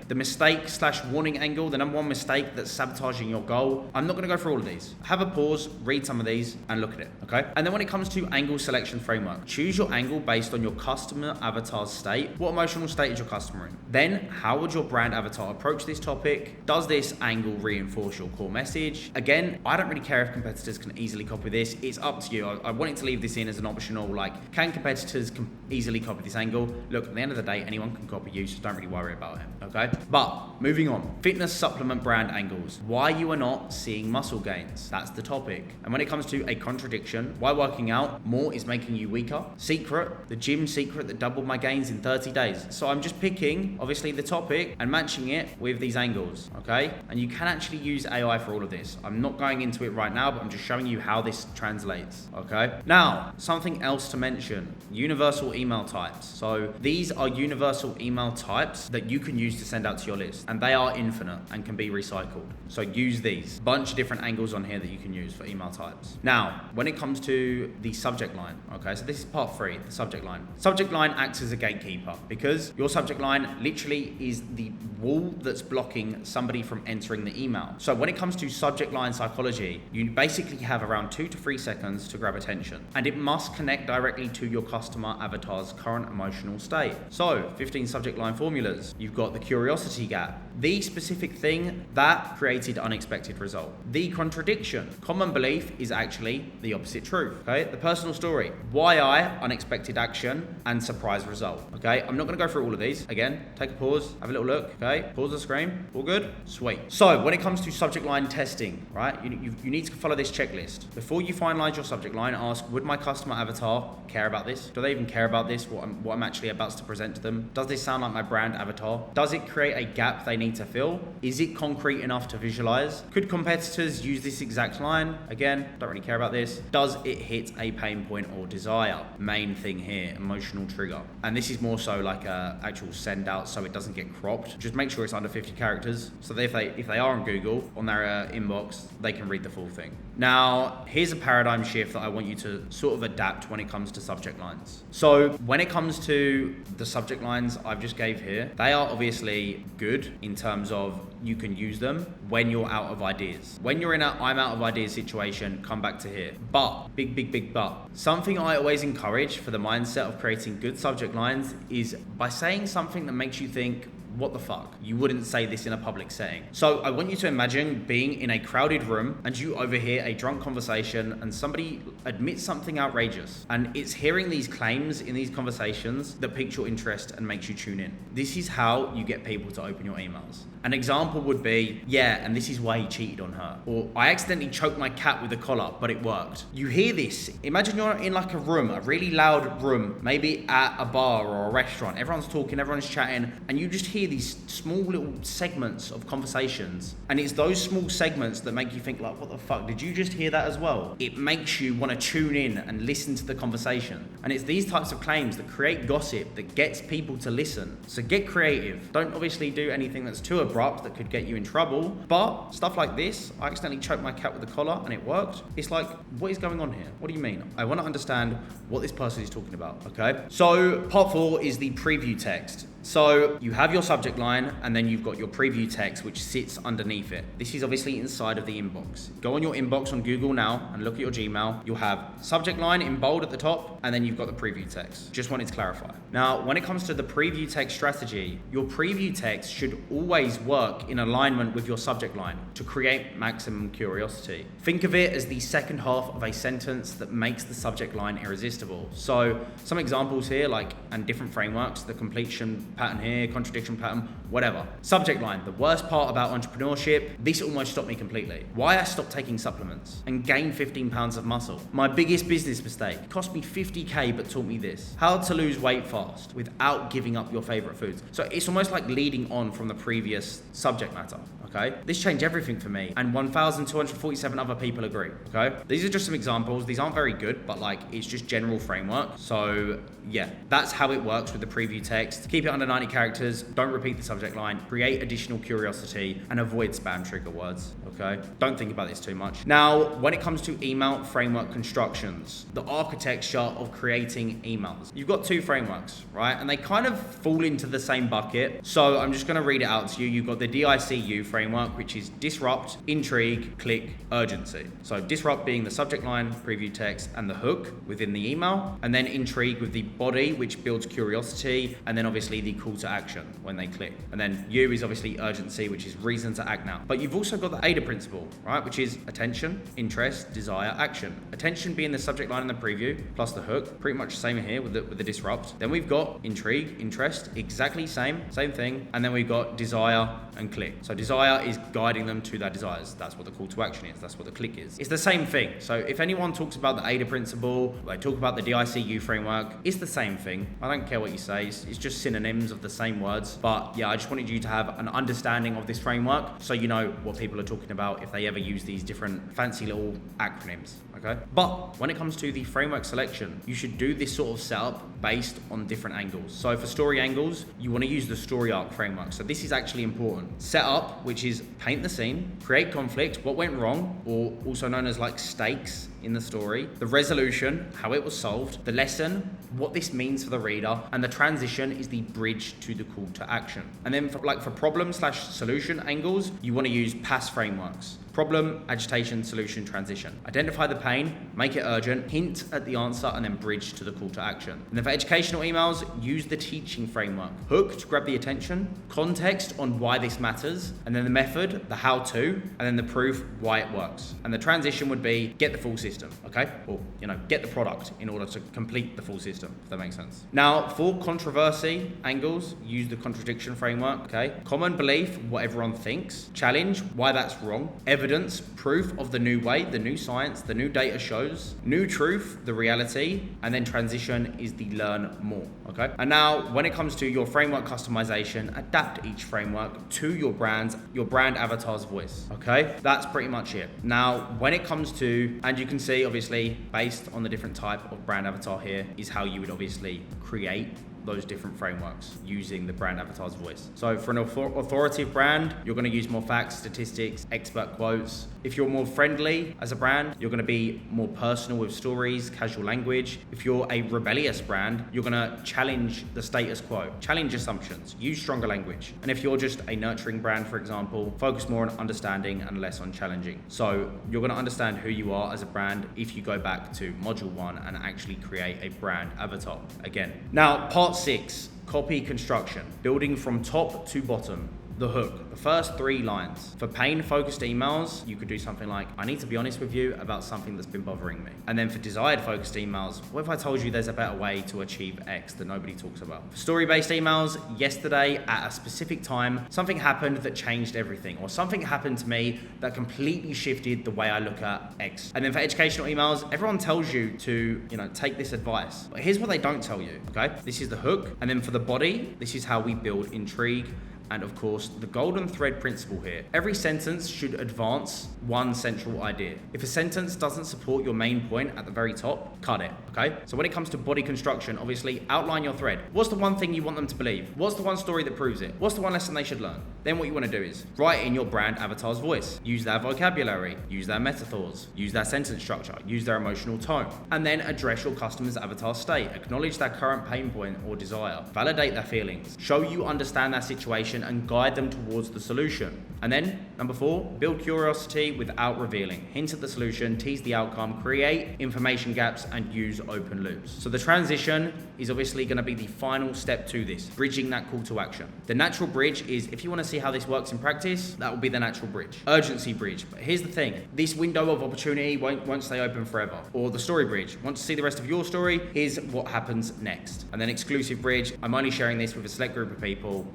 The mistake/warning angle, the number 1 mistake that's sabotaging your goal. I'm not gonna go through all of these. Have a pause, read some of these, and look at it, okay? And then when it comes to angle selection framework, choose your angle based on your customer avatar's state. What emotional state is your customer in? Then, how would your brand avatar approach this topic? Does this angle reinforce your core message? Again, I don't really care if competitors can easily copy this. It's up to you. I wanted to leave this in as an optional, like, can competitors easily copy this angle? Look, at the end of the day, anyone can copy you, so don't really worry about it, okay? But, moving on. Fitness supplement brand angles. Why you are not seeing muscle gains. That's the topic. And when it comes to a contradiction, why working out more is making you weaker. Secret, the gym secret that doubled my gains in 30 days. So I'm just picking, obviously, the topic and matching it with these angles, okay? And you can actually use AI for all of this. I'm not going into it right now, but I'm just showing you how this translates, okay? Now, something else to mention, universal email types. So these are universal email types that you can use to send out to your list, and they are infinite and can be recycled. So use these. Bunch of different angles on here that you can use for email types. Now, when it comes to the subject line, okay, so this is part 3, the subject line. Subject line acts as a gatekeeper because your subject line literally is the wall that's blocking somebody from entering the email. So when it comes to subject line psychology, you basically have around 2 to 3 seconds to grab attention, and it must connect directly to your customer avatar's current emotional state. So 15 subject line formulas. You've got the curiosity gap, the specific thing that created unexpected result. The contradiction, common belief is actually the opposite truth, okay? The personal story, why I, unexpected action, and surprise result, okay? I'm not gonna go through all of these. Again, take a pause, have a little look, okay? Pause the screen, all good? Sweet. So when it comes to subject line testing, right, you need to follow this checklist. Before you finalize your subject line, ask, would my customer avatar care about this? Do they even care about this, what I'm actually about to present to them? Does this sound like my brand avatar? Does it create a gap they need to fill? Is it concrete enough to visualize? Could competitors use this exact line? Again, don't really care about this. Does it hit a pain point or desire? Main thing here, emotional trigger. And this is more so like a actual send out so it doesn't get cropped. Just make sure it's under 50 characters so that if they are on Google, on their inbox, they can read the full thing. Now, here's a paradigm shift that I want you to sort of adapt adapt when it comes to subject lines. So when it comes to the subject lines I've just gave here, they are obviously good in terms of you can use them when you're out of ideas. When you're in a I'm out of ideas situation, come back to here. But, big but. Something I always encourage for the mindset of creating good subject lines is by saying something that makes you think, what the fuck? You wouldn't say this in a public setting. So I want you to imagine being in a crowded room and you overhear a drunk conversation and somebody admits something outrageous. And it's hearing these claims in these conversations that piques your interest and makes you tune in. This is how you get people to open your emails. An example would be, yeah, and this is why he cheated on her. Or I accidentally choked my cat with a collar, but it worked. You hear this. Imagine you're in like a room, a really loud room, maybe at a bar or a restaurant. Everyone's talking, everyone's chatting, and you just hear these small little segments of conversations. And it's those small segments that make you think like, what the fuck? Did you just hear that as well? It makes you want to tune in and listen to the conversation. And it's these types of claims that create gossip that gets people to listen. So get creative. Don't obviously do anything that's too abrupt that could get you in trouble, but stuff like this, I accidentally choked my cat with a collar and it worked. It's like, what is going on here? What do you mean? I want to understand what this person is talking about, okay? So part 4 is the preview text. So you have your subject line and then you've got your preview text which sits underneath it. This is obviously inside of the inbox. Go on your inbox on Google now and look at your Gmail. You'll have subject line in bold at the top and then you've got the preview text. Just wanted to clarify. Now, when it comes to the preview text strategy, your preview text should always work in alignment with your subject line to create maximum curiosity. Think of it as the second half of a sentence that makes the subject line irresistible. So some examples here, like, and different frameworks, the completion pattern here, contradiction pattern, whatever. Subject line, the worst part about entrepreneurship, this almost stopped me completely. Why I stopped taking supplements and gained 15 pounds of muscle. My biggest business mistake, it cost me 50k but taught me this. How to lose weight fast without giving up your favorite foods. So it's almost like leading on from the previous subject matter. Okay, this changed everything for me, and 1,247 other people agree. Okay, these are just some examples. These aren't very good, but like it's just general framework. So yeah, that's how it works with the preview text. Keep it under 90 characters. Don't repeat the subject line. Create additional curiosity and avoid spam trigger words. Okay, don't think about this too much. Now, when it comes to email framework constructions, the architecture of creating emails, you've got 2 frameworks, right? And they kind of fall into the same bucket. So I'm just going to read it out to you. You've got the DICU framework, which is disrupt, intrigue, click, urgency. So disrupt being the subject line, preview text, and the hook within the email, and then intrigue with the body, which builds curiosity, and then obviously the call to action when they click. And then U is obviously urgency, which is reason to act now. But you've also got the AIDA principle, right? Which is attention, interest, desire, action. Attention being the subject line in the preview, plus the hook, pretty much the same here with the disrupt. Then we've got intrigue, interest, exactly same thing. And then we've got desire and click. So desire is guiding them to their desires. That's what the call to action is. That's what the click is. It's the same thing. So if anyone talks about the AIDA principle, they talk about the DICU framework, it's the same thing. I don't care what you say. It's just synonyms of the same words. But yeah, I just wanted you to have an understanding of this framework so you know what people are talking about if they ever use these different fancy little acronyms. Okay. But when it comes to the framework selection, you should do this sort of setup based on different angles. So for story angles, you want to use the story arc framework. So this is actually important. Setup, which is paint the scene, create conflict, what went wrong, or also known as like stakes in the story, the resolution, how it was solved, the lesson, what this means for the reader, and the transition is the bridge to the call to action. And then for problem/solution angles, you want to use PASS frameworks. Problem, agitation, solution, transition. Identify the pain, make it urgent, hint at the answer, and then bridge to the call to action. And then for educational emails, use the teaching framework. Hook to grab the attention, context on why this matters, and then the method, the how-to, and then the proof why it works. And the transition would be get the full system, okay? Or, get the product in order to complete the full system, if that makes sense. Now, for controversy angles, use the contradiction framework, okay? Common belief, what everyone thinks. Challenge, why that's wrong. Evidence, proof of the new way, the new science, the new data shows. New truth, the reality. And then transition is the learn more, okay? And now, when it comes to your framework customization, adapt each framework to your brand avatar's voice, okay? That's pretty much it. Now, when it comes to, and you can see, obviously, based on the different type of brand avatar here, is how you would obviously create those different frameworks using the brand avatar's voice. So for an authoritative brand, you're going to use more facts, statistics, expert quotes. If you're more friendly as a brand, you're going to be more personal with stories, casual language. If you're a rebellious brand, you're going to challenge the status quo, challenge assumptions, use stronger language. And if you're just a nurturing brand, for example, focus more on understanding and less on challenging. So you're going to understand who you are as a brand if you go back to module 1 and actually create a brand avatar again. Now, part 6, copy construction, building from top to bottom. The hook, the first 3 lines. For pain-focused emails, you could do something like, I need to be honest with you about something that's been bothering me. And then for desired-focused emails, what if I told you there's a better way to achieve X that nobody talks about? For story-based emails, yesterday at a specific time, something happened that changed everything, or something happened to me that completely shifted the way I look at X. And then for educational emails, everyone tells you to, take this advice. But here's what they don't tell you, okay? This is the hook. And then for the body, this is how we build intrigue. And of course, the golden thread principle here. Every sentence should advance one central idea. If a sentence doesn't support your main point at the very top, cut it, okay? So when it comes to body construction, obviously outline your thread. What's the one thing you want them to believe? What's the one story that proves it? What's the one lesson they should learn? Then what you want to do is write in your brand avatar's voice. Use their vocabulary, use their metaphors, use their sentence structure, use their emotional tone, and then address your customer's avatar state. Acknowledge their current pain point or desire. Validate their feelings. Show you understand their situation and guide them towards the solution. And then, number 4, build curiosity without revealing. Hint at the solution, tease the outcome, create information gaps, and use open loops. So the transition is obviously going to be the final step to this, bridging that call to action. The natural bridge is, if you want to see how this works in practice, that will be the natural bridge. Urgency bridge. But here's the thing, this window of opportunity won't stay open forever. Or the story bridge. Want to see the rest of your story? Here's what happens next. And then exclusive bridge. I'm only sharing this with a select group of people.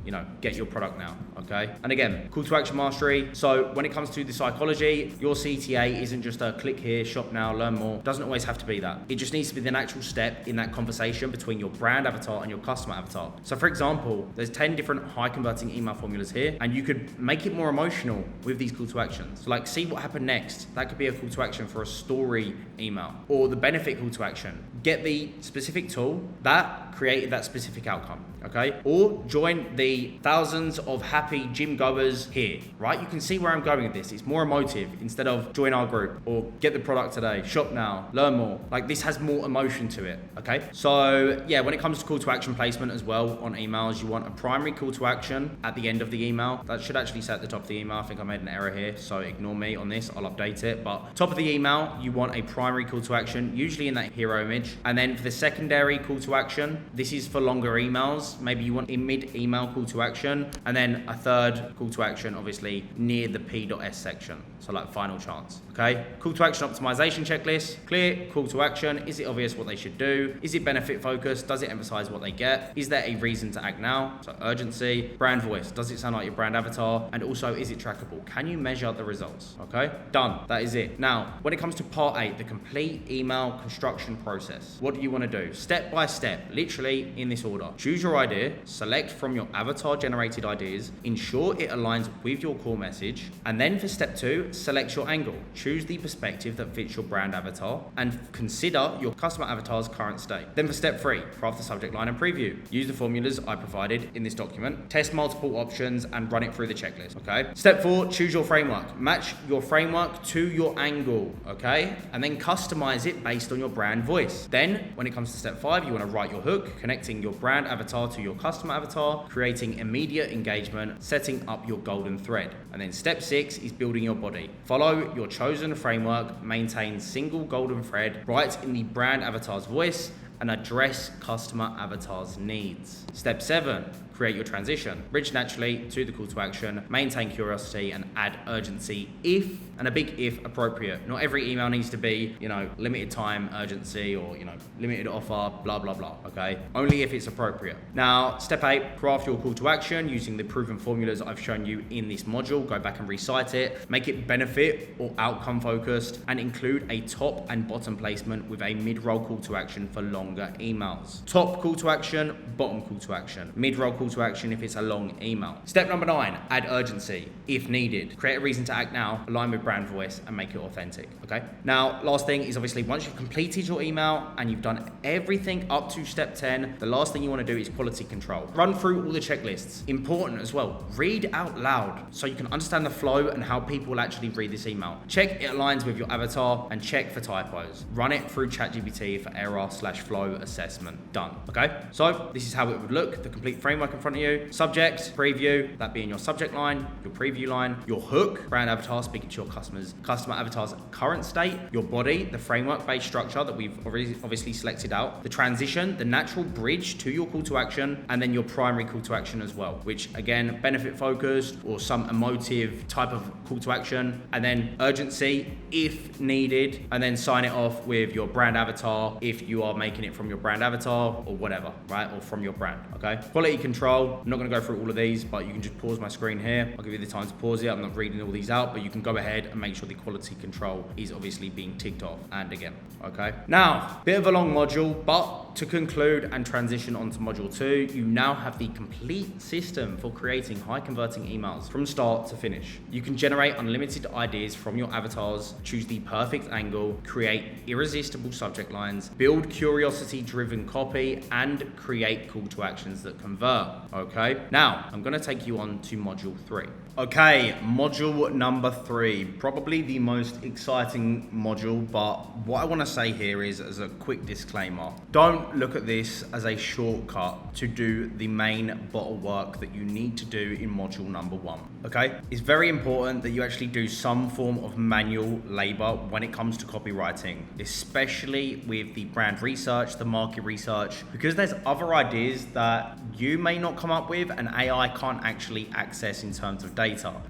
Get your product now, okay? And again, call to action mastery. So when it comes to the psychology, your CTA isn't just a click here, shop now, learn more. It doesn't always have to be that. It just needs to be the natural step in that conversation between your brand avatar and your customer avatar. So for example, there's 10 different high converting email formulas here, and you could make it more emotional with these call to actions. So like, see what happened next. That could be a call to action for a story email, or the benefit call to action. Get the specific tool that created that specific outcome, okay? Or join the thousands of happy gym goers here, right? You can see where I'm going with this. It's more emotive instead of join our group or get the product today, shop now, learn more. Like, this has more emotion to it, okay? So yeah, when it comes to call to action placement as well on emails, you want a primary call to action at the end of the email. That should actually say at the top of the email. I think I made an error here, so ignore me on this. I'll update it. But top of the email, you want a primary call to action, usually in that hero image. And then for the secondary call to action, this is for longer emails. Maybe you want a mid-email call to action, and then a third call to action, obviously, near the P.S section. So like final chance, okay? Call to action optimization checklist. Clear call to action. Is it obvious what they should do? Is it benefit focused? Does it emphasize what they get? Is there a reason to act now? So urgency. Brand voice. Does it sound like your brand avatar? And also, is it trackable? Can you measure the results? Okay, done. That is it. Now, when it comes to part 8, the complete email construction process, what do you want to do? Step by step, literally in this order. Choose your idea, select from your avatar generated ideas, ensure it aligns with your core message, and then for step 2, select your angle. Choose the perspective that fits your brand avatar and consider your customer avatar's current state. Then for step 3, craft the subject line and preview. Use the formulas I provided in this document, test multiple options and run it through the checklist, okay? Step 4, choose your framework. Match your framework to your angle, okay? And then customize it based on your brand voice. Then when it comes to step 5, you want to write your hook, connecting your brand avatar to your customer avatar, creating immediate engagement, setting up your golden thread. And then step 6 is building your body. Follow your chosen framework, maintain single golden thread, write in the brand avatar's voice, and address customer avatar's needs. Step 7, create your transition. Bridge naturally to the call to action, maintain curiosity, and add urgency if, and a big if, appropriate. Not every email needs to be, limited time urgency or, limited offer, blah, blah, blah, okay? Only if it's appropriate. Now, step 8, craft your call to action using the proven formulas I've shown you in this module. Go back and recite it. Make it benefit or outcome focused, and include a top and bottom placement with a mid-roll call to action for longer emails. Top call to action, bottom call to action. Mid-roll call call to action if it's a long email. Step number 9, add urgency if needed. Create a reason to act now, align with brand voice, and make it authentic, okay? Now, last thing is obviously once you've completed your email and you've done everything up to step 10, the last thing you want to do is quality control. Run through all the checklists. Important as well, read out loud so you can understand the flow and how people will actually read this email. Check it aligns with your avatar and check for typos. Run it through ChatGPT for error/flow assessment. Done, okay? So this is how it would look, the complete framework in front of you. Subject, preview, that being your subject line, your preview line, your hook, brand avatar speaking to your customers, customer avatar's current state, your body, the framework-based structure that we've already obviously selected out, the transition, the natural bridge to your call to action, and then your primary call to action as well, which again, benefit focused or some emotive type of call to action, and then urgency if needed, and then sign it off with your brand avatar if you are making it from your brand avatar or whatever, right? Or from your brand, okay? Quality control, I'm not gonna go through all of these, but you can just pause my screen here. I'll give you the time to pause it. I'm not reading all these out, but you can go ahead and make sure the quality control is obviously being ticked off and again, okay? Now, bit of a long module, but to conclude and transition onto module 2, you now have the complete system for creating high converting emails from start to finish. You can generate unlimited ideas from your avatars, choose the perfect angle, create irresistible subject lines, build curiosity driven copy, and create call to actions that convert, okay? Now, I'm gonna take you on to module 3. Okay, module number 3, probably the most exciting module, but what I wanna say here is, as a quick disclaimer, don't look at this as a shortcut to do the main bottle work that you need to do in module number 1, okay? It's very important that you actually do some form of manual labor when it comes to copywriting, especially with the brand research, the market research, because there's other ideas that you may not come up with and AI can't actually access in terms of data.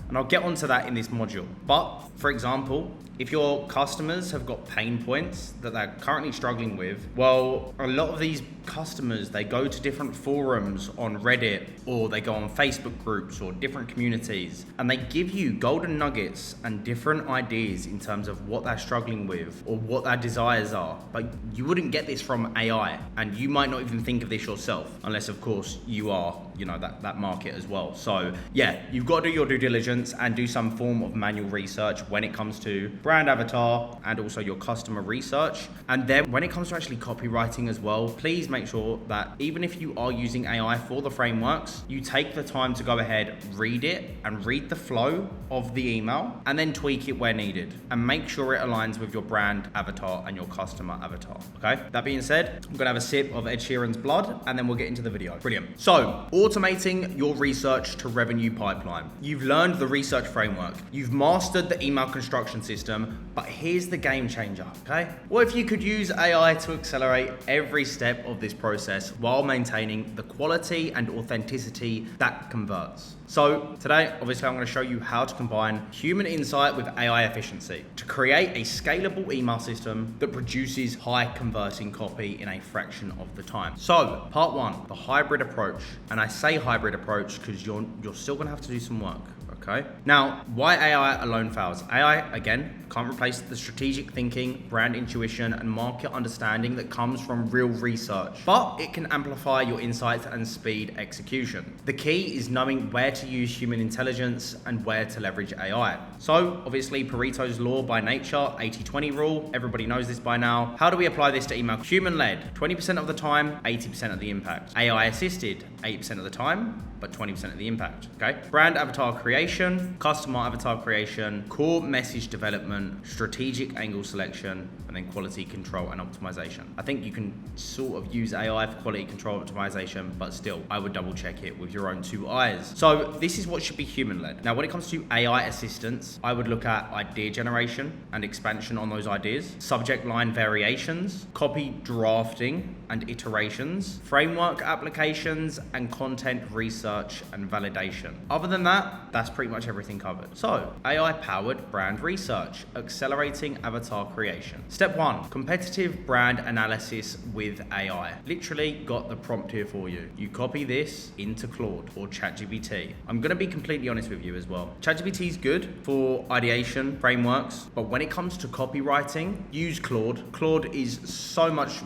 And I'll get onto that in this module. But for example, if your customers have got pain points that they're currently struggling with, well, a lot of these customers, they go to different forums on Reddit, or they go on Facebook groups or different communities, and they give you golden nuggets and different ideas in terms of what they're struggling with or what their desires are. But you wouldn't get this from AI, and you might not even think of this yourself, unless of course you are, you know, that market as well. So yeah, you've got to do your due diligence and do some form of manual research when it comes to brand avatar and also your customer research. And then when it comes to actually copywriting as well, please make sure that even if you are using AI for the frameworks, you take the time to go ahead, read it and read the flow of the email, and then tweak it where needed, and make sure it aligns with your brand avatar and your customer avatar, okay? That being said, I'm gonna have a sip of Ed Sheeran's Blood and then we'll get into the video. Brilliant. So, automating your research to revenue pipeline. You've learned the research framework. You've mastered the email construction system, but here's the game changer, okay? What if you could use AI to accelerate every step of this process while maintaining the quality and authenticity that converts? So today, obviously, I'm going to show you how to combine human insight with AI efficiency to create a scalable email system that produces high converting copy in a fraction of the time. So part 1, the hybrid approach. And I say hybrid approach because you're still going to have to do some work. Okay. Now, why AI alone fails? AI, again, can't replace the strategic thinking, brand intuition, and market understanding that comes from real research, but it can amplify your insights and speed execution. The key is knowing where to use human intelligence and where to leverage AI. So, obviously, Pareto's law by nature, 80-20 rule, everybody knows this by now. How do we apply this to email? Human-led, 20% of the time, 80% of the impact. AI-assisted, 8% of the time, but 20% of the impact, okay? Brand avatar creation, customer avatar creation, core message development, strategic angle selection, and then quality control and optimization. I think you can sort of use AI for quality control optimization, but still, I would double check it with your own 2 eyes. So this is what should be human-led. Now, when it comes to AI assistance, I would look at idea generation and expansion on those ideas, subject line variations, copy drafting and iterations, framework applications, and content research and validation. Other than that, that's pretty much everything covered. So, AI-powered brand research, accelerating avatar creation. Step 1, competitive brand analysis with AI. Literally got the prompt here for you. You copy this into Claude or ChatGPT. I'm gonna be completely honest with you as well. ChatGPT is good for ideation, frameworks, but when it comes to copywriting, use Claude. Claude is so much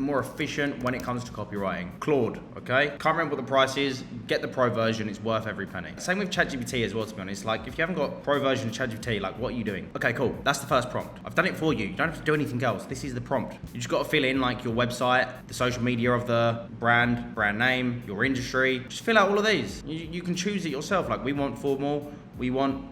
more efficient when it comes to copywriting. Claude, okay? Can't remember what the price is. Get the pro version. It's worth every penny. Same with ChatGPT as well, to be honest. Like, if you haven't got pro version of ChatGPT, like, what are you doing? Okay, cool. That's the first prompt. I've done it for you. You don't have to do anything else. This is the prompt. You just got to fill in, like, your website, the social media of the brand name, your industry. Just fill out all of these. You can choose it yourself. Like, we want formal, we want,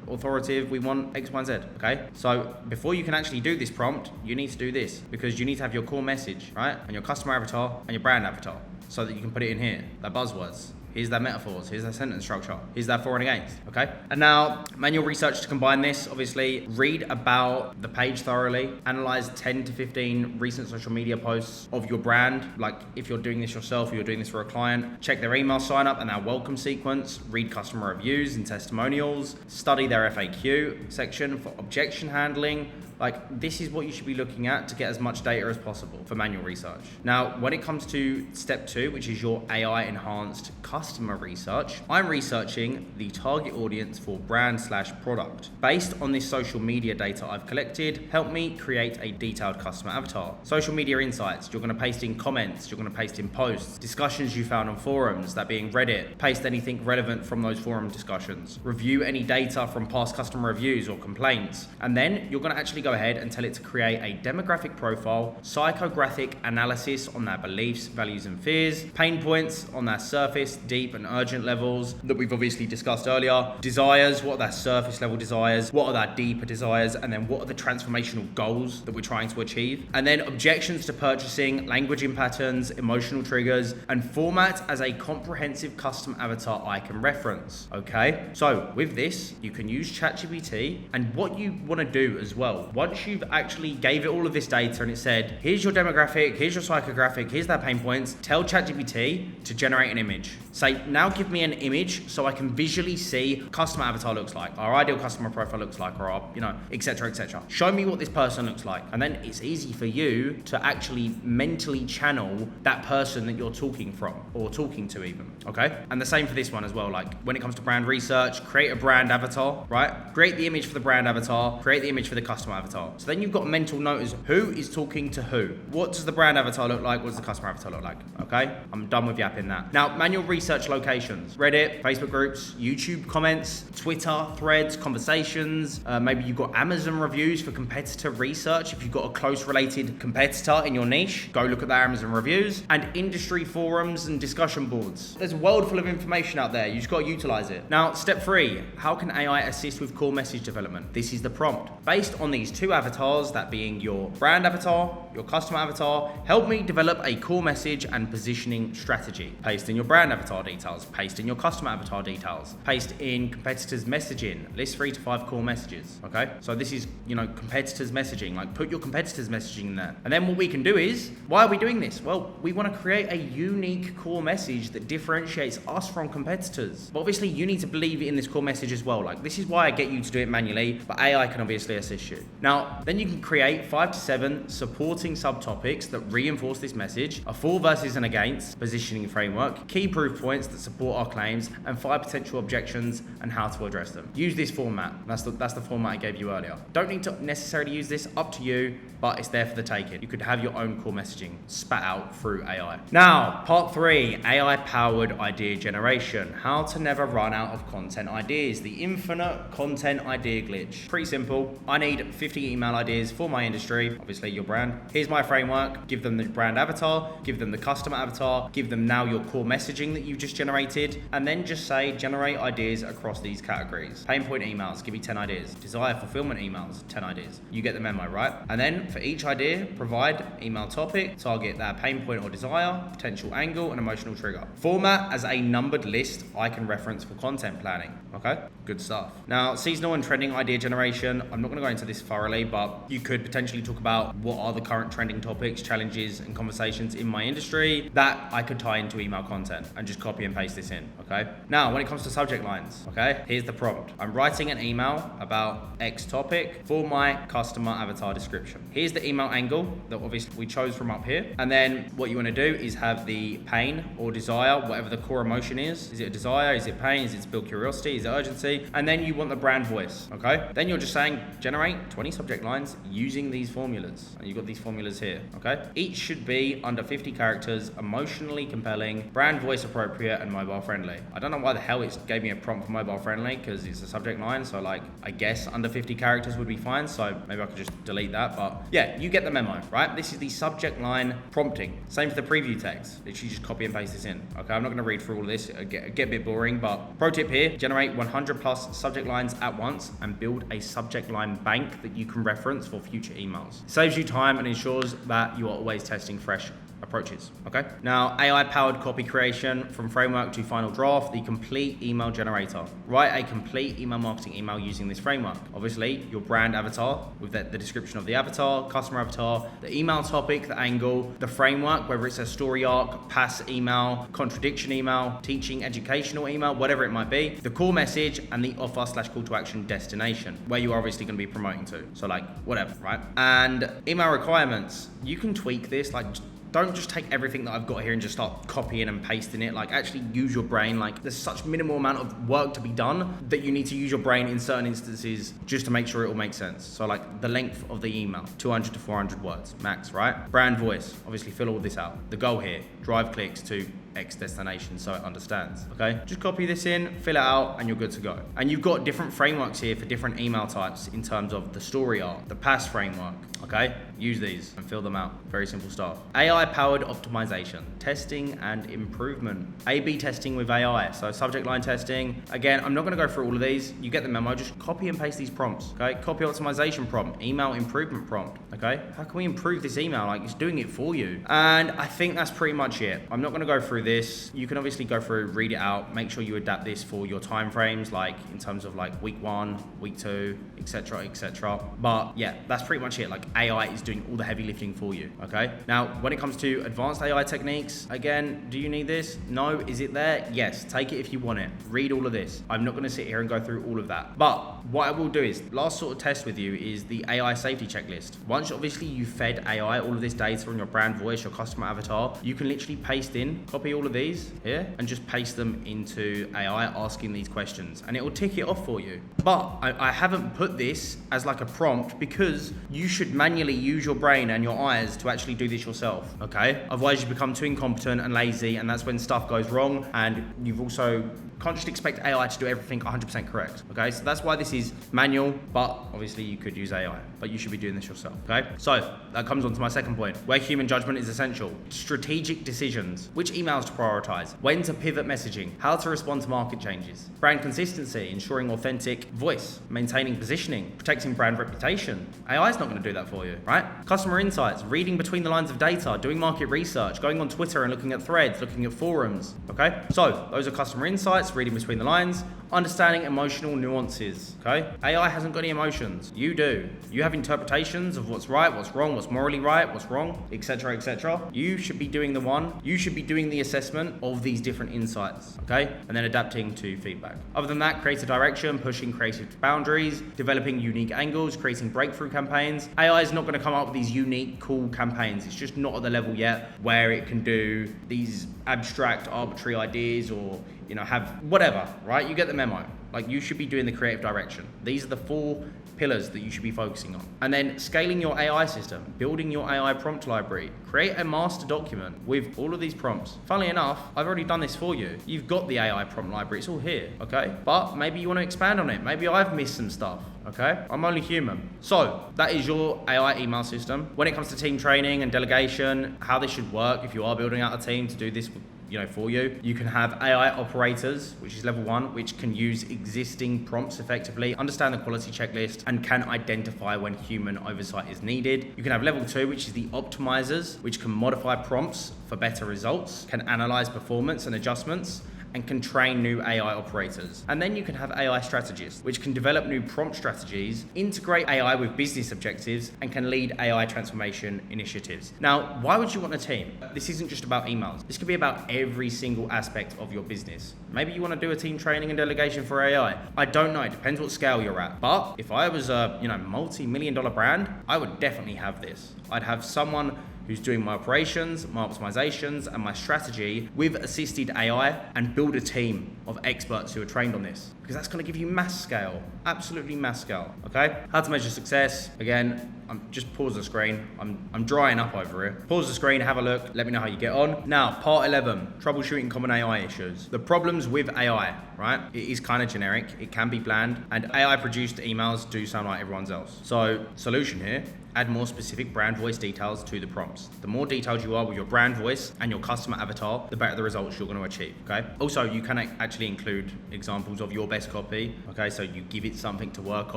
authoritative, we want X, Y, and Z, okay? So before you can actually do this prompt, you need to do this, because you need to have your core message, right? And your customer avatar and your brand avatar, so that you can put it in here, their buzzwords. Here's their metaphors, here's their sentence structure, here's their for and against, okay? And now, manual research to combine this, obviously, read about the page thoroughly, analyze 10 to 15 recent social media posts of your brand, like if you're doing this yourself or you're doing this for a client, check their email sign up and their welcome sequence, read customer reviews and testimonials, study their FAQ section for objection handling. Like, this is what you should be looking at to get as much data as possible for manual research. Now, when it comes to step 2, which is your AI enhanced customer research, I'm researching the target audience for brand/product. Based on this social media data I've collected, help me create a detailed customer avatar. Social media insights, you're gonna paste in comments, you're gonna paste in posts, discussions you found on forums, that being Reddit, paste anything relevant from those forum discussions, review any data from past customer reviews or complaints, and then you're gonna actually go ahead and tell it to create a demographic profile, psychographic analysis on their beliefs, values, and fears, pain points on their surface, deep, and urgent levels that we've obviously discussed earlier, desires, what are their surface level desires, what are their deeper desires, and then what are the transformational goals that we're trying to achieve, and then objections to purchasing, languaging patterns, emotional triggers, and format as a comprehensive custom avatar I can reference. Okay, so with this, you can use ChatGPT, and what you want to do as well, once you've actually gave it all of this data and it said, here's your demographic, here's your psychographic, here's their pain points, tell ChatGPT to generate an image. Say, now give me an image so I can visually see customer avatar looks like, our ideal customer profile looks like, or our, etc., etc. Show me what this person looks like. And then it's easy for you to actually mentally channel that person that you're talking from, or talking to even, okay? And the same for this one as well. Like, when it comes to brand research, create a brand avatar, right? Create the image for the brand avatar, create the image for the customer avatar. So then you've got a mental note as who is talking to who. What does the brand avatar look like? What does the customer avatar look like? Okay, I'm done with yapping that. Now, manual research locations: Reddit, Facebook groups, YouTube comments, Twitter, threads, conversations. Maybe you've got Amazon reviews for competitor research. If you've got a close related competitor in your niche, go look at their Amazon reviews, and industry forums and discussion boards. There's a world full of information out there. You just got to utilize it. Now, step 3, how can AI assist with core message development? This is the prompt. Based on these 2 avatars, that being your brand avatar, your customer avatar, help me develop a core message and positioning strategy. Paste in your brand avatar details, paste in your customer avatar details, paste in competitors messaging, list 3 to 5 core messages, okay? So this is, competitors messaging, like put your competitors messaging in there. And then what we can do is, why are we doing this? Well, we want to create a unique core message that differentiates us from competitors. But obviously you need to believe in this core message as well. Like, this is why I get you to do it manually, but AI can obviously assist you. Now, then you can create 5 to 7 supporting subtopics that reinforce this message, a for versus and against positioning framework, key proof points that support our claims, and 5 potential objections and how to address them. Use this format. That's the format I gave you earlier. Don't need to necessarily use this, up to you, but it's there for the taking. You could have your own core messaging spat out through AI. Now, part 3, AI-powered idea generation. How to never run out of content ideas. The infinite content idea glitch. Pretty simple. I need 50 email ideas for my industry, obviously your brand. Here's my framework. Give them the brand avatar, give them the customer avatar, give them now your core messaging that you've just generated, and then just say, generate ideas across these categories. Pain point emails, give me 10 ideas. Desire fulfillment emails, 10 ideas. You get the memo, right? And then for each idea, provide email topic, target their pain point or desire, potential angle, and emotional trigger. Format as a numbered list I can reference for content planning. Okay, good stuff. Now, seasonal and trending idea generation. I'm not going to go into this thoroughly, but you could potentially talk about what are the current trending topics, challenges, and conversations in my industry that I could tie into email content and just copy and paste this in. Okay. Now, when it comes to subject lines, okay, here's the prompt. I'm writing an email about X topic for my customer avatar description. Here's the email angle that obviously we chose from up here. And then what you want to do is have the pain or desire, whatever the core emotion is. Is it a desire? Is it pain? Is it to build curiosity? Is it urgency? And then you want the brand voice, okay? Then you're just saying, generate 20 subject lines using these formulas. And you've got these formulas here, okay? Each should be under 50 characters, emotionally compelling, brand voice appropriate, and mobile friendly. I don't know why the hell it gave me a prompt for mobile friendly, because it's a subject line, so like, I guess under 50 characters would be fine, so maybe I could just delete that, but yeah, you get the memo, right? This is the subject line prompting. Same for the preview text. Literally just copy and paste this in, okay? I'm not gonna read through all of this, it'll get a bit boring, but pro tip here, generate 100 plus subject lines at once and build a subject line bank that you can reference for future emails. It saves you time and ensures that you are always testing fresh approaches, okay? Now, AI-powered copy creation from framework to final draft, the complete email generator. Write a complete email marketing email using this framework. Obviously, your brand avatar with the description of the avatar, customer avatar, the email topic, the angle, the framework, whether it's a story arc, pass email, contradiction email, teaching, educational email, whatever it might be, the core message, and the offer/call to action destination, where you are obviously going to be promoting to. So like, whatever, right? And email requirements, you can tweak this, like, don't just take everything that I've got here and just start copying and pasting it. Like, actually use your brain. Like, there's such minimal amount of work to be done that you need to use your brain in certain instances just to make sure it all makes sense. So like the length of the email, 200 to 400 words max, right? Brand voice, obviously fill all this out. The goal here, drive clicks to X destination so it understands, okay? Just copy this in, fill it out, and you're good to go. And you've got different frameworks here for different email types in terms of the story arc, the pass framework, okay? Use these and fill them out. Very simple stuff. AI-powered optimization, testing and improvement. A/B testing with AI, so subject line testing. Again, I'm not gonna go through all of these. You get the memo, just copy and paste these prompts, okay? Copy optimization prompt, email improvement prompt, okay? How can we improve this email? Like, it's doing it for you. And I think that's pretty much it. I'm not gonna go through this. You can obviously go through, read it out, make sure you adapt this for your time frames, like in terms of like week 1, week 2, etc., etc. But yeah, that's pretty much it. Like, AI is doing all the heavy lifting for you, okay? Now, when it comes to advanced AI techniques, again, do you need this? No. Is it there? Yes. Take it if you want it. Read all of this. I'm not gonna sit here and go through all of that. But what I will do is, last sort of test with you is the AI safety checklist. Once obviously you fed AI all of this data on your brand voice, your customer avatar, you can literally paste in, copy all of these here and just paste them into AI asking these questions and it will tick it off for you. But I haven't put this as like a prompt because you should manually use your brain and your eyes to actually do this yourself, okay? Otherwise you become too incompetent and lazy, and that's when stuff goes wrong, and you've also can't just expect AI to do everything 100% correct, okay? So that's why this is manual, but obviously you could use AI, but you should be doing this yourself, okay? So that comes on to my second point, where human judgment is essential. Strategic decisions, which emails to prioritize, when to pivot messaging, how to respond to market changes, brand consistency, ensuring authentic voice, maintaining positioning, protecting brand reputation. AI is not gonna do that for you, right? Customer insights, reading between the lines of data, doing market research, going on Twitter and looking at threads, looking at forums, okay? So those are customer insights, reading between the lines, understanding emotional nuances, okay? AI hasn't got any emotions. You do. You have interpretations of what's right, what's wrong, what's morally right, what's wrong, etc., etc. You should be doing the one. You should be doing the assessment of these different insights, okay? And then adapting to feedback. Other than that, create a direction, pushing creative boundaries, developing unique angles, creating breakthrough campaigns. AI is not going to come up with these unique, cool campaigns. It's just not at the level yet where it can do these abstract, arbitrary ideas or, you know, have whatever, right? You get the memo. Like, you should be doing the creative direction. These are the 4 pillars that you should be focusing on. And then scaling your AI system, building your AI prompt library, create a master document with all of these prompts. Funnily enough, I've already done this for you. You've got the AI prompt library, it's all here, okay? But maybe you want to expand on it. Maybe I've missed some stuff, okay? I'm only human. So that is your AI email system. When it comes to team training and delegation, how this should work if you are building out a team to do this, you know, for you. You can have AI operators, which is level 1, which can use existing prompts effectively, understand the quality checklist, and can identify when human oversight is needed. You can have level 2, which is the optimizers, which can modify prompts for better results, can analyze performance and adjustments, and can train new AI operators. And then you can have AI strategists, which can develop new prompt strategies, integrate AI with business objectives, and can lead AI transformation initiatives. Now, why would you want a team? This isn't just about emails. This could be about every single aspect of your business. Maybe you want to do a team training and delegation for AI. I don't know, it depends what scale you're at. But if I was a, multi-million-dollar brand, I would definitely have this. I'd have someone who's doing my operations, my optimizations, and my strategy with assisted AI, and build a team of experts who are trained on this. because that's going to give you mass scale, absolutely mass scale. Okay, how to measure success. Again, just pause the screen. I'm drying up over here. Pause the screen, have a look, let me know how you get on. Now, part 11, troubleshooting common AI issues. The problems with AI, right? It is kind of generic, it can be bland, and AI produced emails do sound like everyone's else. So, solution here, add more specific brand voice details to the prompts. The more detailed you are with your brand voice and your customer avatar, the better the results you're going to achieve, okay? Also, you can actually include examples of your best copy, okay? So you give it something to work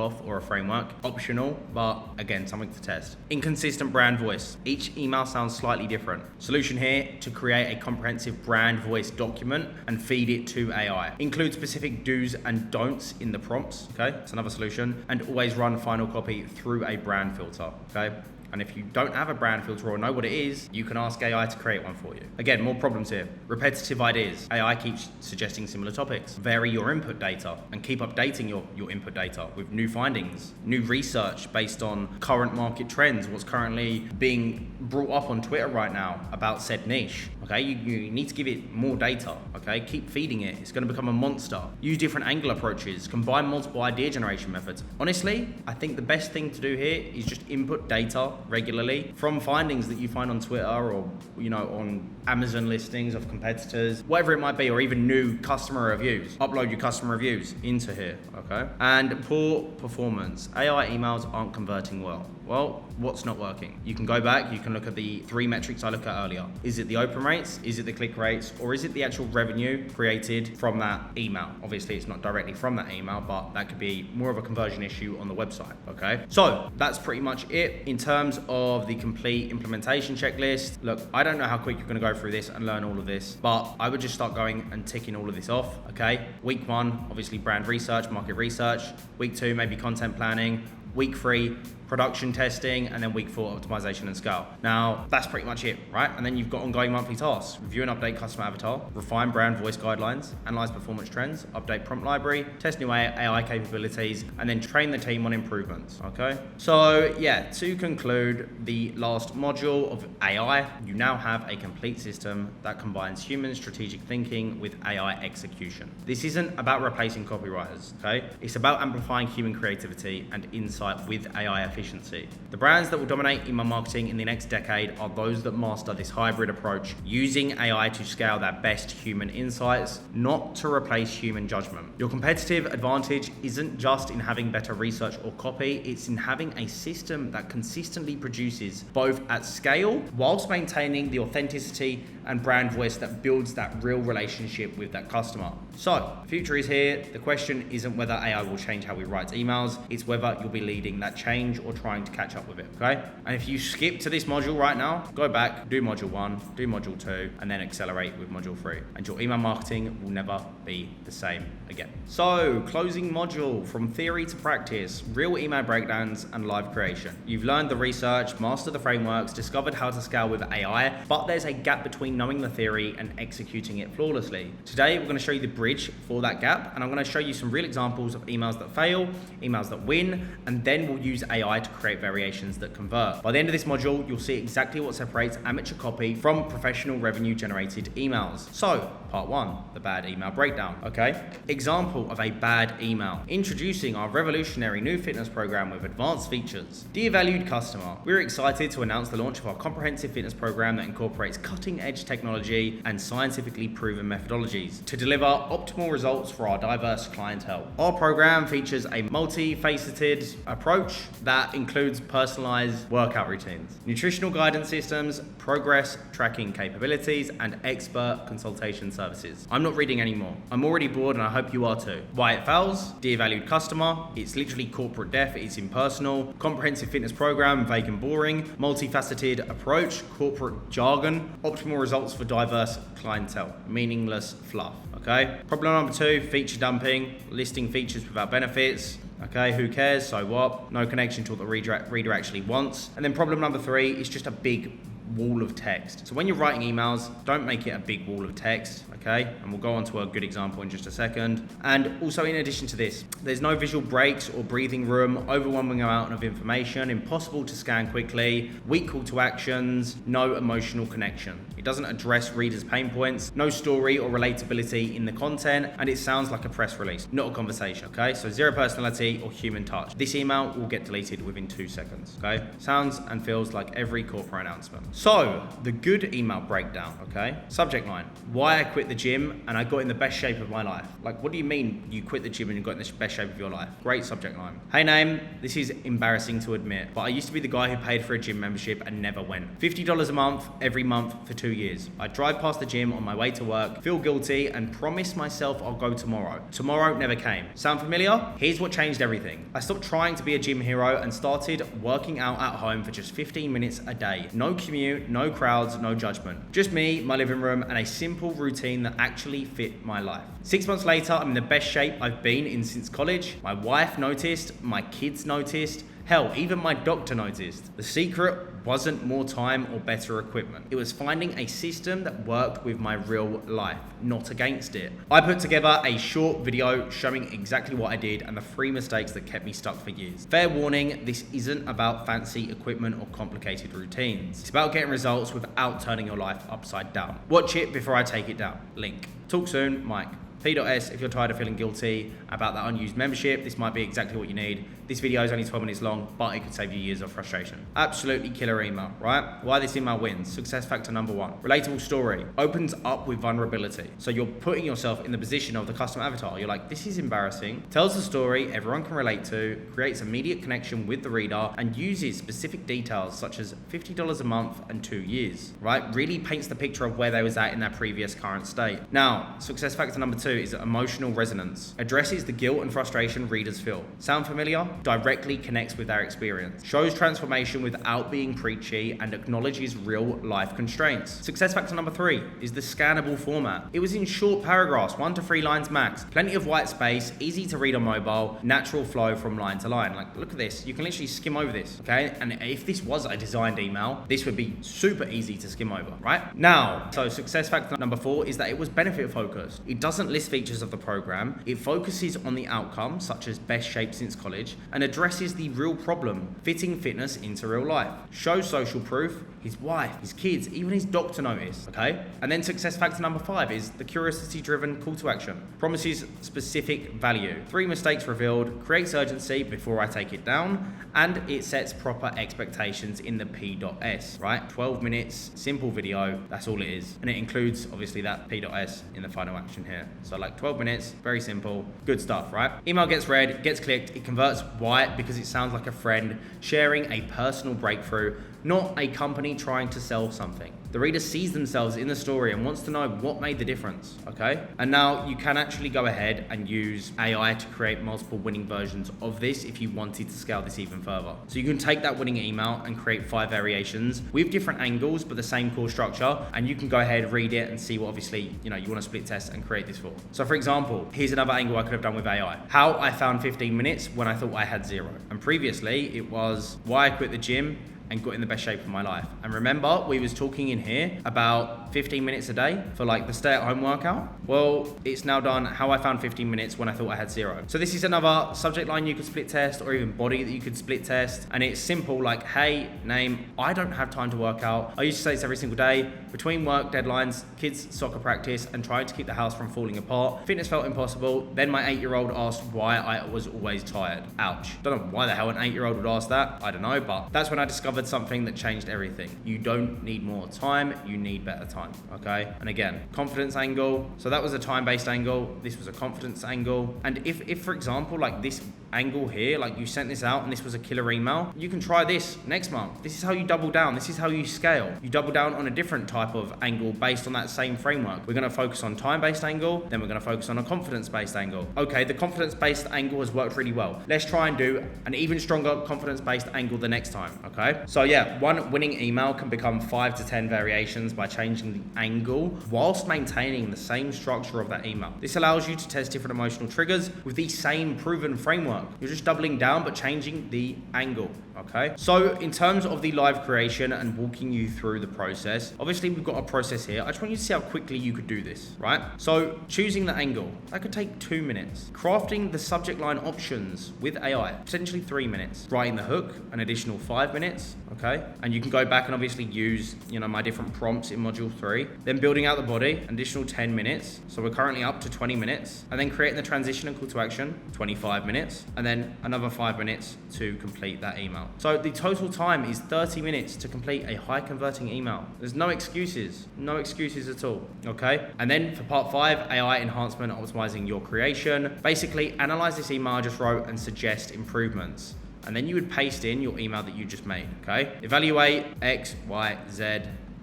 off or a framework. Optional, but again, something to test. Inconsistent brand voice. Each email sounds slightly different. Solution here, to create a comprehensive brand voice document and feed it to AI. Include specific do's and don'ts in the prompts, okay? It's another solution. And always run final copy through a brand filter. Okay? And if you don't have a brand filter or know what it is, you can ask AI to create one for you. Again, more problems here. Repetitive ideas. AI keeps suggesting similar topics. Vary your input data and keep updating your input data with new findings, new research based on current market trends, what's currently being brought up on Twitter right now about said niche. Okay, you need to give it more data. Okay, keep feeding it. It's going to become a monster. Use different angle approaches. Combine multiple idea generation methods. Honestly, I think the best thing to do here is just input data regularly from findings that you find on Twitter or on Amazon listings of competitors, whatever it might be, or even new customer reviews. Upload your customer reviews into here, okay? And poor performance. AI emails aren't converting well. Well, what's not working? You can go back, you can look at the 3 metrics I looked at earlier. Is it the open rates? Is it the click rates? Or is it the actual revenue created from that email? Obviously, it's not directly from that email, but that could be more of a conversion issue on the website, okay? So that's pretty much it in terms of the complete implementation checklist. Look, I don't know how quick you're gonna go through this and learn all of this, but I would just start going and ticking all of this off, okay? Week 1, obviously brand research, market research. Week 2, maybe content planning. Week 3, production testing, and then week 4, optimization and scale. Now, that's pretty much it, right? And then you've got ongoing monthly tasks. Review and update customer avatar, refine brand voice guidelines, analyze performance trends, update prompt library, test new AI capabilities, and then train the team on improvements, okay? So yeah, to conclude the last module of AI, you now have a complete system that combines human strategic thinking with AI execution. This isn't about replacing copywriters, okay? It's about amplifying human creativity and insight with AI efficiency. The brands that will dominate email marketing in the next decade are those that master this hybrid approach, using AI to scale their best human insights, not to replace human judgment. Your competitive advantage isn't just in having better research or copy, it's in having a system that consistently produces both at scale whilst maintaining the authenticity and brand voice that builds that real relationship with that customer. So, the future is here. The question isn't whether AI will change how we write emails, it's whether you'll be leading that change or trying to catch up with it, okay? And if you skip to this module right now, go back, do module 1, do module 2, and then accelerate with module 3. And your email marketing will never be the same again. So, closing module, from theory to practice, real email breakdowns and live creation. You've learned the research, mastered the frameworks, discovered how to scale with AI, but there's a gap between knowing the theory and executing it flawlessly. Today, we're going to show you the bridge for that gap, and I'm going to show you some real examples of emails that fail, emails that win, and then we'll use AI to create variations that convert. By the end of this module, you'll see exactly what separates amateur copy from professional revenue generated emails. So, part 1, the bad email breakdown, okay? Example of a bad email. Introducing our revolutionary new fitness program with advanced features. Dear valued customer, we're excited to announce the launch of our comprehensive fitness program that incorporates cutting-edge technology and scientifically proven methodologies to deliver optimal results for our diverse clientele. Our program features a multifaceted approach that includes personalized workout routines, nutritional guidance systems, progress tracking capabilities, and expert consultation services. I'm not reading anymore. I'm already bored and I hope you are too. Why it fails? Dear valued customer, it's literally corporate death, it's impersonal, comprehensive fitness program, vague and boring, multifaceted approach, corporate jargon, optimal results for diverse clientele, meaningless fluff, okay? Problem number 2, feature dumping, listing features without benefits. Okay, who cares? So what? No connection to what the reader actually wants. And then problem number 3 is just a big wall of text. So when you're writing emails, don't make it a big wall of text, okay? And we'll go on to a good example in just a second. And also, in addition to this, there's no visual breaks or breathing room, overwhelming amount of information, impossible to scan quickly, weak call to actions, no emotional connection. It doesn't address readers' pain points, no story or relatability in the content, and it sounds like a press release, not a conversation, okay? So zero personality or human touch. This email will get deleted within 2 seconds, okay? Sounds and feels like every corporate announcement. So, the good email breakdown, okay? Subject line, why I quit the gym and I got in the best shape of my life. Like, what do you mean you quit the gym and you got in the best shape of your life? Great subject line. Hey name, this is embarrassing to admit, but I used to be the guy who paid for a gym membership and never went. $50 a month, every month for 2 years. I drive past the gym on my way to work, feel guilty, and promise myself I'll go tomorrow. Tomorrow never came. Sound familiar? Here's what changed everything. I stopped trying to be a gym hero and started working out at home for just 15 minutes a day. No commute, no crowds, no judgment. Just me, my living room, and a simple routine that actually fit my life. 6 months later, I'm in the best shape I've been in since college. My wife noticed, my kids noticed, hell, even my doctor noticed. The secret wasn't more time or better equipment. It was finding a system that worked with my real life, not against it. I put together a short video showing exactly what I did and the 3 mistakes that kept me stuck for years. Fair warning, this isn't about fancy equipment or complicated routines. It's about getting results without turning your life upside down. Watch it before I take it down. Link. Talk soon, Mike. P.S. If you're tired of feeling guilty about that unused membership, this might be exactly what you need. This video is only 12 minutes long, but it could save you years of frustration. Absolutely killer email, right? Why this email wins. Success factor number 1. Relatable story. Opens up with vulnerability. So you're putting yourself in the position of the customer avatar. You're like, this is embarrassing. Tells the story everyone can relate to, creates immediate connection with the reader, and uses specific details such as $50 a month and 2 years, right? Really paints the picture of where they was at in their previous current state. Now, success factor number 2 is emotional resonance. Addresses the guilt and frustration readers feel. Sound familiar? Directly connects with their experience. Shows transformation without being preachy and acknowledges real life constraints. Success factor number 3 is the scannable format. It was in short paragraphs, 1 to 3 lines max. Plenty of white space, easy to read on mobile, natural flow from line to line. Like, look at this. You can literally skim over this, okay? And if this was a designed email, this would be super easy to skim over, right? Now, so success factor number 4 is that it was benefit focused. It doesn't list features of the program. It focuses on the outcome, such as best shape since college, and addresses the real problem, fitting fitness into real life. Shows social proof, his wife, his kids, even his doctor noticed, okay? And then success factor number 5 is the curiosity-driven call to action. Promises specific value. 3 mistakes revealed, creates urgency before I take it down, and it sets proper expectations in the P.S, right? 12 minutes, simple video, that's all it is. And it includes, obviously, that P.S in the final action here. So like 12 minutes, very simple, good stuff, right? Email gets read, gets clicked, it converts. Why? Because it sounds like a friend sharing a personal breakthrough, not a company trying to sell something. The reader sees themselves in the story and wants to know what made the difference, okay? And now you can actually go ahead and use AI to create multiple winning versions of this if you wanted to scale this even further. So you can take that winning email and create 5 variations with different angles, but the same core structure, and you can go ahead, read it, and see what obviously, you want to split test and create this for. So for example, here's another angle I could have done with AI. How I found 15 minutes when I thought I had 0. And previously it was why I quit the gym and got in the best shape of my life. And remember, we was talking in here about 15 minutes a day for like the stay-at-home workout. Well, it's now done how I found 15 minutes when I thought I had 0. So this is another subject line you could split test, or even body that you could split test. And it's simple, like, hey, name, I don't have time to work out. I used to say this every single day. Between work deadlines, kids' soccer practice, and trying to keep the house from falling apart, fitness felt impossible. Then my 8-year-old asked why I was always tired. Ouch. Don't know why the hell an 8-year-old would ask that. I don't know, but that's when I discovered something that changed everything. You don't need more time, you need better time, okay? And again, confidence angle. So that was a time-based angle. This was a confidence angle. And if for example, like this angle here, like you sent this out and this was a killer email, you can try this next month. This is how you double down. This is how you scale. You double down on a different type of angle based on that same framework. We're going to focus on time-based angle, then we're going to focus on a confidence-based angle. Okay, the confidence-based angle has worked really well. Let's try and do an even stronger confidence-based angle the next time, okay? So yeah, one winning email can become 5 to 10 variations by changing the angle whilst maintaining the same structure of that email. This allows you to test different emotional triggers with the same proven framework. You're just doubling down but changing the angle, okay? So in terms of the live creation and walking you through the process, obviously we've got a process here. I just want you to see how quickly you could do this, right? So choosing the angle, that could take 2 minutes. Crafting the subject line options with AI, potentially 3 minutes. Writing the hook, an additional 5 minutes, okay? And you can go back and obviously use, my different prompts in module 3. Then building out the body, an additional 10 minutes. So we're currently up to 20 minutes. And then creating the transition and call to action, 25 minutes. And then another 5 minutes to complete that email. So the total time is 30 minutes to complete a high converting email. There's no excuses at all, okay? And then for part 5, AI enhancement, optimizing your creation. Basically analyze this email I just wrote and suggest improvements. And then you would paste in your email that you just made, okay? Evaluate X, Y, Z,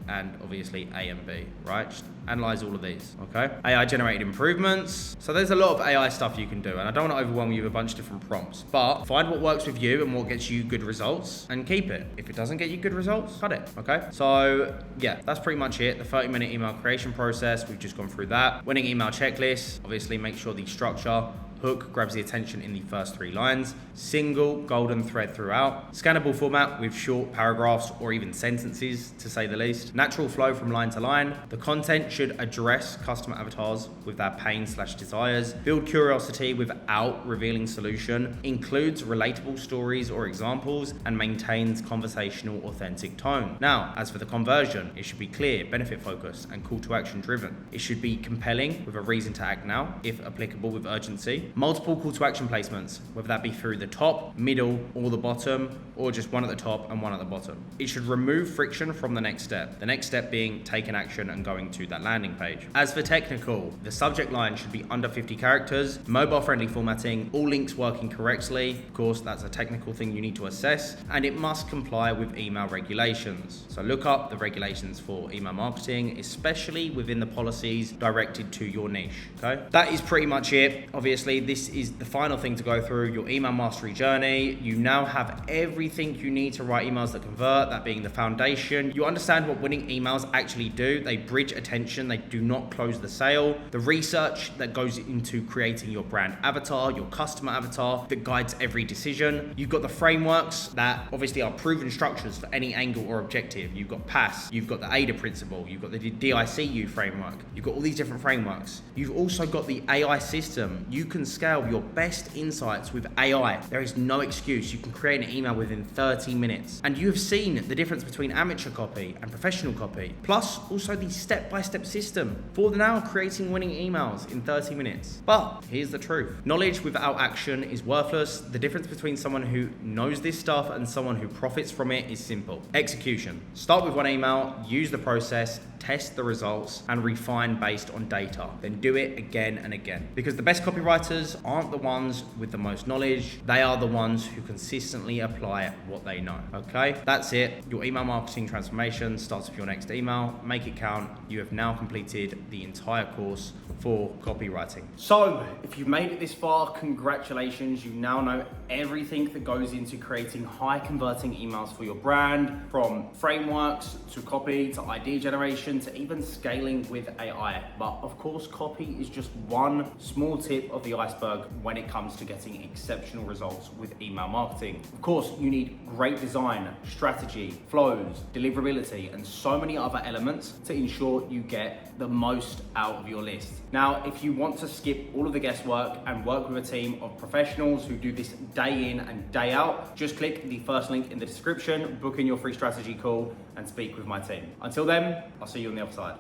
and obviously A and B, right? Just analyze all of these, okay? AI generated improvements. So there's a lot of AI stuff you can do, and I don't want to overwhelm you with a bunch of different prompts, but find what works with you and what gets you good results and keep it. If it doesn't get you good results, cut it, okay? So yeah, that's pretty much it. The 30-minute email creation process, we've just gone through that. Winning email checklist, obviously make sure the structure, hook grabs the attention in the first 3 lines, single golden thread throughout, scannable format with short paragraphs or even sentences to say the least, natural flow from line to line. The content should address customer avatars with their pain/desires, build curiosity without revealing solution, includes relatable stories or examples, and maintains conversational authentic tone. Now, as for the conversion, it should be clear, benefit focused, and call to action driven. It should be compelling with a reason to act now, if applicable with urgency. Multiple call to action placements, whether that be through the top, middle, or the bottom, or just one at the top and one at the bottom. It should remove friction from the next step. The next step being taking action and going to that landing page. As for technical, the subject line should be under 50 characters, mobile friendly formatting, all links working correctly. Of course, that's a technical thing you need to assess, and it must comply with email regulations. So look up the regulations for email marketing, especially within the policies directed to your niche, okay? That is pretty much it. Obviously, this is the final thing to go through, your email mastery journey. You now have everything you need to write emails that convert, that being the foundation. You understand what winning emails actually do. They bridge attention, they do not close the sale. The research that goes into creating your brand avatar, your customer avatar, that guides every decision. You've got the frameworks that obviously are proven structures for any angle or objective. You've got PASS, you've got the AIDA principle, you've got the DICU framework, you've got all these different frameworks. You've also got the AI system. You can scale your best insights with AI. There is no excuse. You can create an email within 30 minutes. And you have seen the difference between amateur copy and professional copy, plus also the step-by-step system for now creating winning emails in 30 minutes. But here's the truth. Knowledge without action is worthless. The difference between someone who knows this stuff and someone who profits from it is simple. Execution. Start with one email, use the process, test the results, and refine based on data. Then do it again and again. Because the best copywriters aren't the ones with the most knowledge. They are the ones who consistently apply what they know. Okay? That's it. Your email marketing transformation starts with your next email. Make it count. You have now completed the entire course for copywriting. So, if you've made it this far, congratulations. You now know everything that goes into creating high converting emails for your brand, from frameworks to copy to idea generation to even scaling with AI. But of course, copy is just one small tip of the iceberg when it comes to getting exceptional results with email marketing. Of course, you need great design, strategy, flows, deliverability, and so many other elements to ensure you get the most out of your list. Now, if you want to skip all of the guesswork and work with a team of professionals who do this day in and day out, just click the first link in the description, book in your free strategy call, and speak with my team. Until then, I'll see you on the other side.